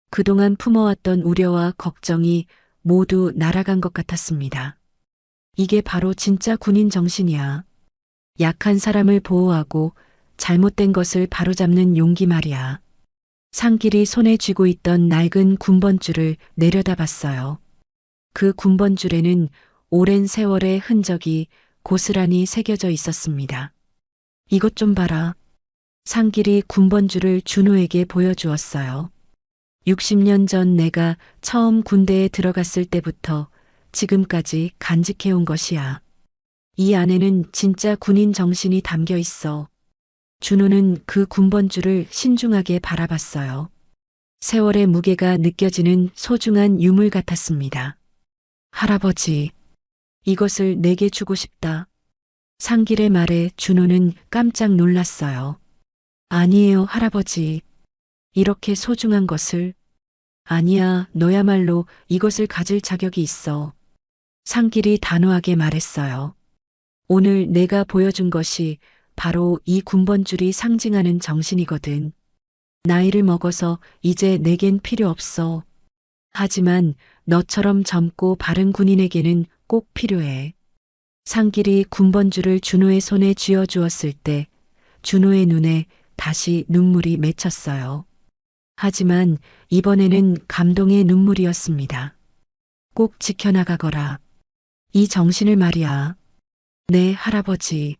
Speaker 2: 그동안 품어왔던 우려와 걱정이 모두 날아간 것 같았습니다. 이게 바로 진짜 군인 정신이야. 약한 사람을 보호하고 잘못된 것을 바로잡는 용기 말이야. 상길이 손에 쥐고 있던 낡은 군번줄을 내려다봤어요. 그 군번줄에는 오랜 세월의 흔적이 고스란히 새겨져 있었습니다. 이것 좀 봐라. 상길이 군번줄을 준호에게 보여주었어요. 60년 전 내가 처음 군대에 들어갔을 때부터 지금까지 간직해온 것이야. 이 안에는 진짜 군인 정신이 담겨 있어. 준호는 그 군번줄을 신중하게 바라봤어요. 세월의 무게가 느껴지는 소중한 유물 같았습니다. 할아버지, 이것을 내게 주고 싶다. 상길의 말에 준호는 깜짝 놀랐어요. 아니에요, 할아버지. 이렇게 소중한 것을. 아니야, 너야말로 이것을 가질 자격이 있어. 상길이 단호하게 말했어요. 오늘 내가 보여준 것이 바로 이 군번줄이 상징하는 정신이거든. 나이를 먹어서 이제 내겐 필요 없어. 하지만 너처럼 젊고 바른 군인에게는 꼭 필요해. 상길이 군번줄을 준호의 손에 쥐어 주었을 때 준호의 눈에 다시 눈물이 맺혔어요. 하지만 이번에는 감동의 눈물이었습니다. 꼭 지켜나가거라. 이 정신을 말이야. 네, 할아버지.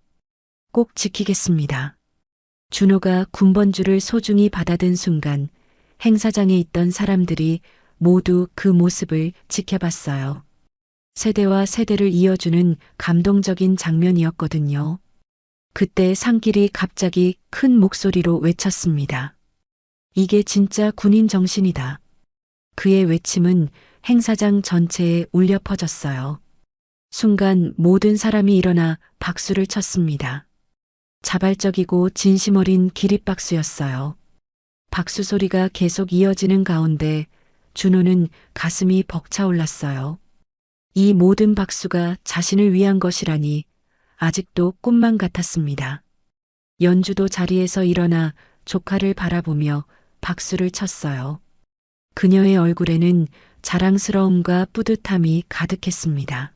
Speaker 2: 꼭 지키겠습니다. 준호가 군번줄을 소중히 받아든 순간 행사장에 있던 사람들이 모두 그 모습을 지켜봤어요. 세대와 세대를 이어주는 감동적인 장면이었거든요. 그때 상길이 갑자기 큰 목소리로 외쳤습니다. 이게 진짜 군인 정신이다. 그의 외침은 행사장 전체에 울려 퍼졌어요. 순간 모든 사람이 일어나 박수를 쳤습니다. 자발적이고 진심 어린 기립박수였어요. 박수 소리가 계속 이어지는 가운데 준호는 가슴이 벅차올랐어요. 이 모든 박수가 자신을 위한 것이라니 아직도 꿈만 같았습니다. 연주도 자리에서 일어나 조카를 바라보며 박수를 쳤어요. 그녀의 얼굴에는 자랑스러움과 뿌듯함이 가득했습니다.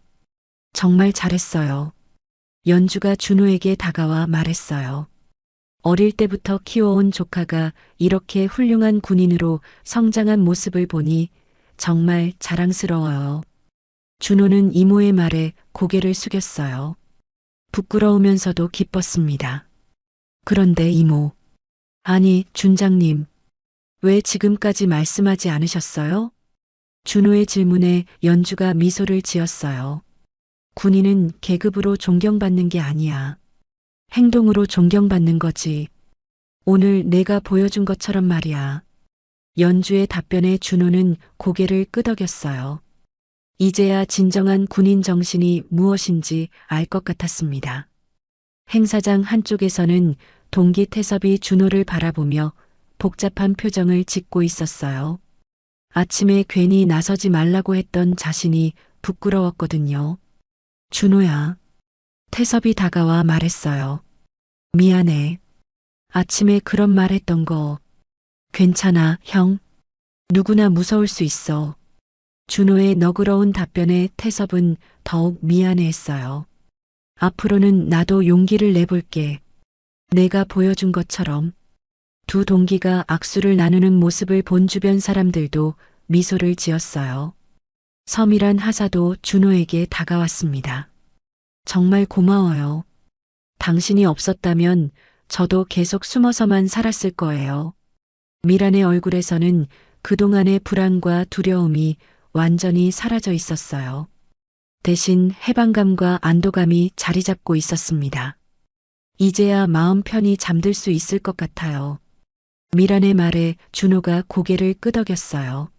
Speaker 2: 정말 잘했어요. 연주가 준호에게 다가와 말했어요. 어릴 때부터 키워온 조카가 이렇게 훌륭한 군인으로 성장한 모습을 보니 정말 자랑스러워요. 준호는 이모의 말에 고개를 숙였어요. 부끄러우면서도 기뻤습니다. 그런데 이모, 아니 준장님, 왜 지금까지 말씀하지 않으셨어요? 준호의 질문에 연주가 미소를 지었어요. 군인은 계급으로 존경받는 게 아니야. 행동으로 존경받는 거지. 오늘 내가 보여준 것처럼 말이야. 연주의 답변에 준호는 고개를 끄덕였어요. 이제야 진정한 군인 정신이 무엇인지 알 것 같았습니다. 행사장 한쪽에서는 동기 태섭이 준호를 바라보며 복잡한 표정을 짓고 있었어요. 아침에 괜히 나서지 말라고 했던 자신이 부끄러웠거든요. 준호야. 태섭이 다가와 말했어요. 미안해. 아침에 그런 말 했던 거. 괜찮아, 형. 누구나 무서울 수 있어. 준호의 너그러운 답변에 태섭은 더욱 미안해했어요. 앞으로는 나도 용기를 내볼게. 내가 보여준 것처럼. 두 동기가 악수를 나누는 모습을 본 주변 사람들도 미소를 지었어요. 서밀한 하사도 준호에게 다가왔습니다. 정말 고마워요. 당신이 없었다면 저도 계속 숨어서만 살았을 거예요. 미란의 얼굴에서는 그동안의 불안과 두려움이 완전히 사라져 있었어요. 대신 해방감과 안도감이 자리 잡고 있었습니다. 이제야 마음 편히 잠들 수 있을 것 같아요. 미란의 말에 준호가 고개를 끄덕였어요.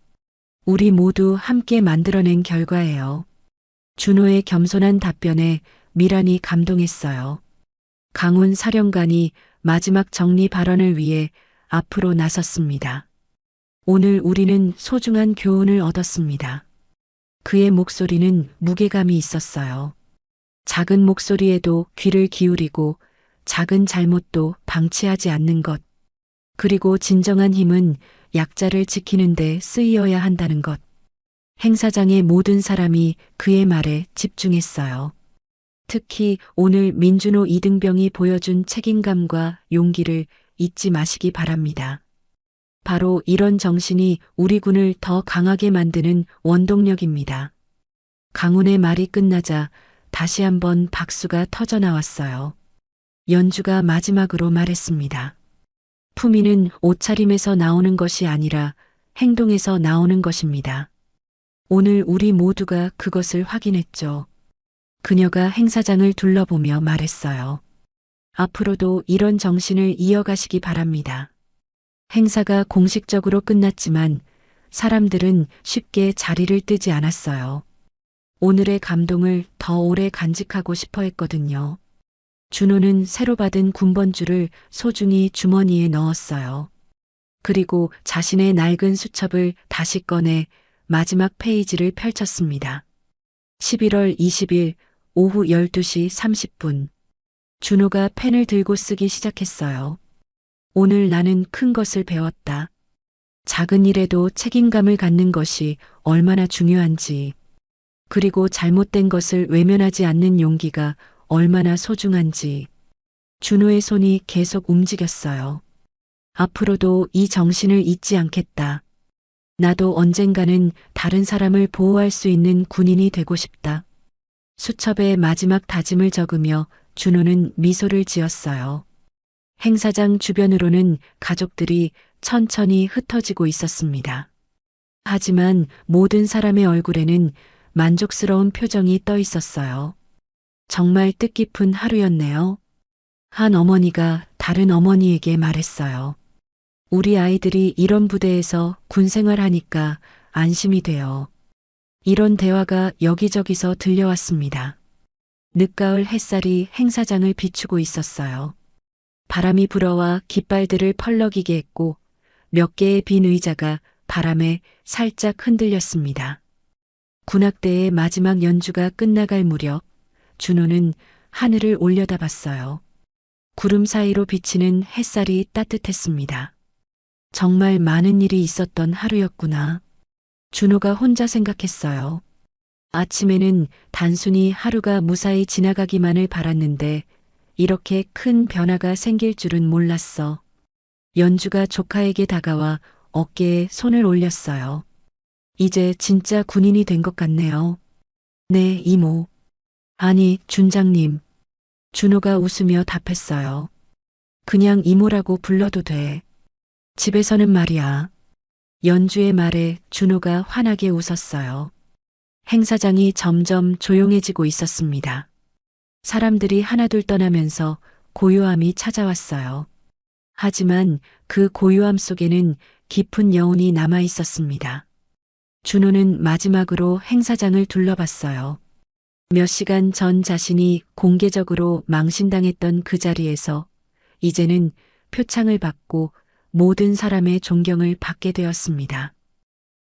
Speaker 2: 우리 모두 함께 만들어낸 결과예요. 준호의 겸손한 답변에 미란이 감동했어요. 강훈 사령관이 마지막 정리 발언을 위해 앞으로 나섰습니다. 오늘 우리는 소중한 교훈을 얻었습니다. 그의 목소리는 무게감이 있었어요. 작은 목소리에도 귀를 기울이고 작은 잘못도 방치하지 않는 것. 그리고 진정한 힘은 약자를 지키는 데 쓰여야 한다는 것. 행사장의 모든 사람이 그의 말에 집중했어요. 특히 오늘 민준호 이등병이 보여준 책임감과 용기를 잊지 마시기 바랍니다. 바로 이런 정신이 우리 군을 더 강하게 만드는 원동력입니다. 강훈의 말이 끝나자 다시 한번 박수가 터져 나왔어요. 연주가 마지막으로 말했습니다. 품위는 옷차림에서 나오는 것이 아니라 행동에서 나오는 것입니다. 오늘 우리 모두가 그것을 확인했죠. 그녀가 행사장을 둘러보며 말했어요. 앞으로도 이런 정신을 이어가시기 바랍니다. 행사가 공식적으로 끝났지만 사람들은 쉽게 자리를 뜨지 않았어요. 오늘의 감동을 더 오래 간직하고 싶어 했거든요. 준호는 새로 받은 군번줄을 소중히 주머니에 넣었어요. 그리고 자신의 낡은 수첩을 다시 꺼내 마지막 페이지를 펼쳤습니다. 11월 20일 오후 12시 30분. 준호가 펜을 들고 쓰기 시작했어요. 오늘 나는 큰 것을 배웠다. 작은 일에도 책임감을 갖는 것이 얼마나 중요한지, 그리고 잘못된 것을 외면하지 않는 용기가 얼마나 소중한지. 준호의 손이 계속 움직였어요. 앞으로도 이 정신을 잊지 않겠다. 나도 언젠가는 다른 사람을 보호할 수 있는 군인이 되고 싶다. 수첩에 마지막 다짐을 적으며 준호는 미소를 지었어요. 행사장 주변으로는 가족들이 천천히 흩어지고 있었습니다. 하지만 모든 사람의 얼굴에는 만족스러운 표정이 떠 있었어요. 정말 뜻깊은 하루였네요. 한 어머니가 다른 어머니에게 말했어요. 우리 아이들이 이런 부대에서 군 생활하니까 안심이 돼요. 이런 대화가 여기저기서 들려왔습니다. 늦가을 햇살이 행사장을 비추고 있었어요. 바람이 불어와 깃발들을 펄럭이게 했고 몇 개의 빈 의자가 바람에 살짝 흔들렸습니다. 군악대의 마지막 연주가 끝나갈 무렵 준호는 하늘을 올려다봤어요. 구름 사이로 비치는 햇살이 따뜻했습니다. 정말 많은 일이 있었던 하루였구나. 준호가 혼자 생각했어요. 아침에는 단순히 하루가 무사히 지나가기만을 바랐는데 이렇게 큰 변화가 생길 줄은 몰랐어. 연주가 조카에게 다가와 어깨에 손을 올렸어요. 이제 진짜 군인이 된 것 같네요. 네, 이모. 아니, 준장님. 준호가 웃으며 답했어요. 그냥 이모라고 불러도 돼. 집에서는 말이야. 연주의 말에 준호가 환하게 웃었어요. 행사장이 점점 조용해지고 있었습니다. 사람들이 하나둘 떠나면서 고요함이 찾아왔어요. 하지만 그 고요함 속에는 깊은 여운이 남아 있었습니다. 준호는 마지막으로 행사장을 둘러봤어요. 몇 시간 전 자신이 공개적으로 망신당했던 그 자리에서 이제는 표창을 받고 모든 사람의 존경을 받게 되었습니다.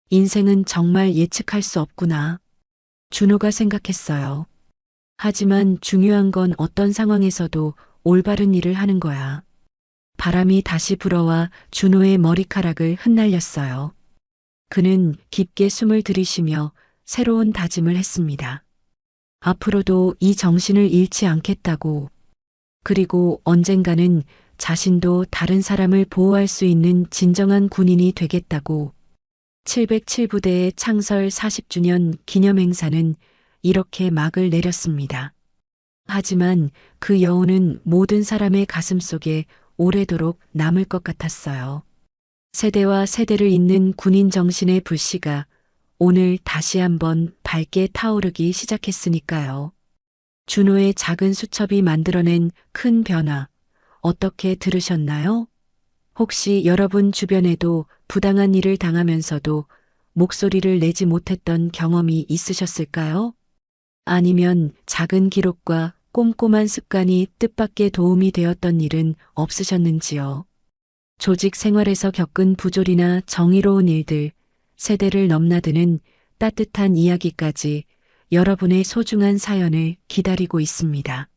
Speaker 2: 인생은 정말 예측할 수 없구나. 준호가 생각했어요. 하지만 중요한 건 어떤 상황에서도 올바른 일을 하는 거야. 바람이 다시 불어와 준호의 머리카락을 흩날렸어요. 그는 깊게 숨을 들이쉬며 새로운 다짐을 했습니다. 앞으로도 이 정신을 잃지 않겠다고. 그리고 언젠가는 자신도 다른 사람을 보호할 수 있는 진정한 군인이 되겠다고. 707부대의 창설 40주년 기념행사는 이렇게 막을 내렸습니다. 하지만 그 여운은 모든 사람의 가슴 속에 오래도록 남을 것 같았어요. 세대와 세대를 잇는 군인 정신의 불씨가 오늘 다시 한번 밝게 타오르기 시작했으니까요. 준호의 작은 수첩이 만들어낸 큰 변화, 어떻게 들으셨나요? 혹시 여러분 주변에도 부당한 일을 당하면서도 목소리를 내지 못했던 경험이 있으셨을까요? 아니면 작은 기록과 꼼꼼한 습관이 뜻밖의 도움이 되었던 일은 없으셨는지요? 조직 생활에서 겪은 부조리나 정의로운 일들, 세대를 넘나드는 따뜻한 이야기까지 여러분의 소중한 사연을 기다리고 있습니다.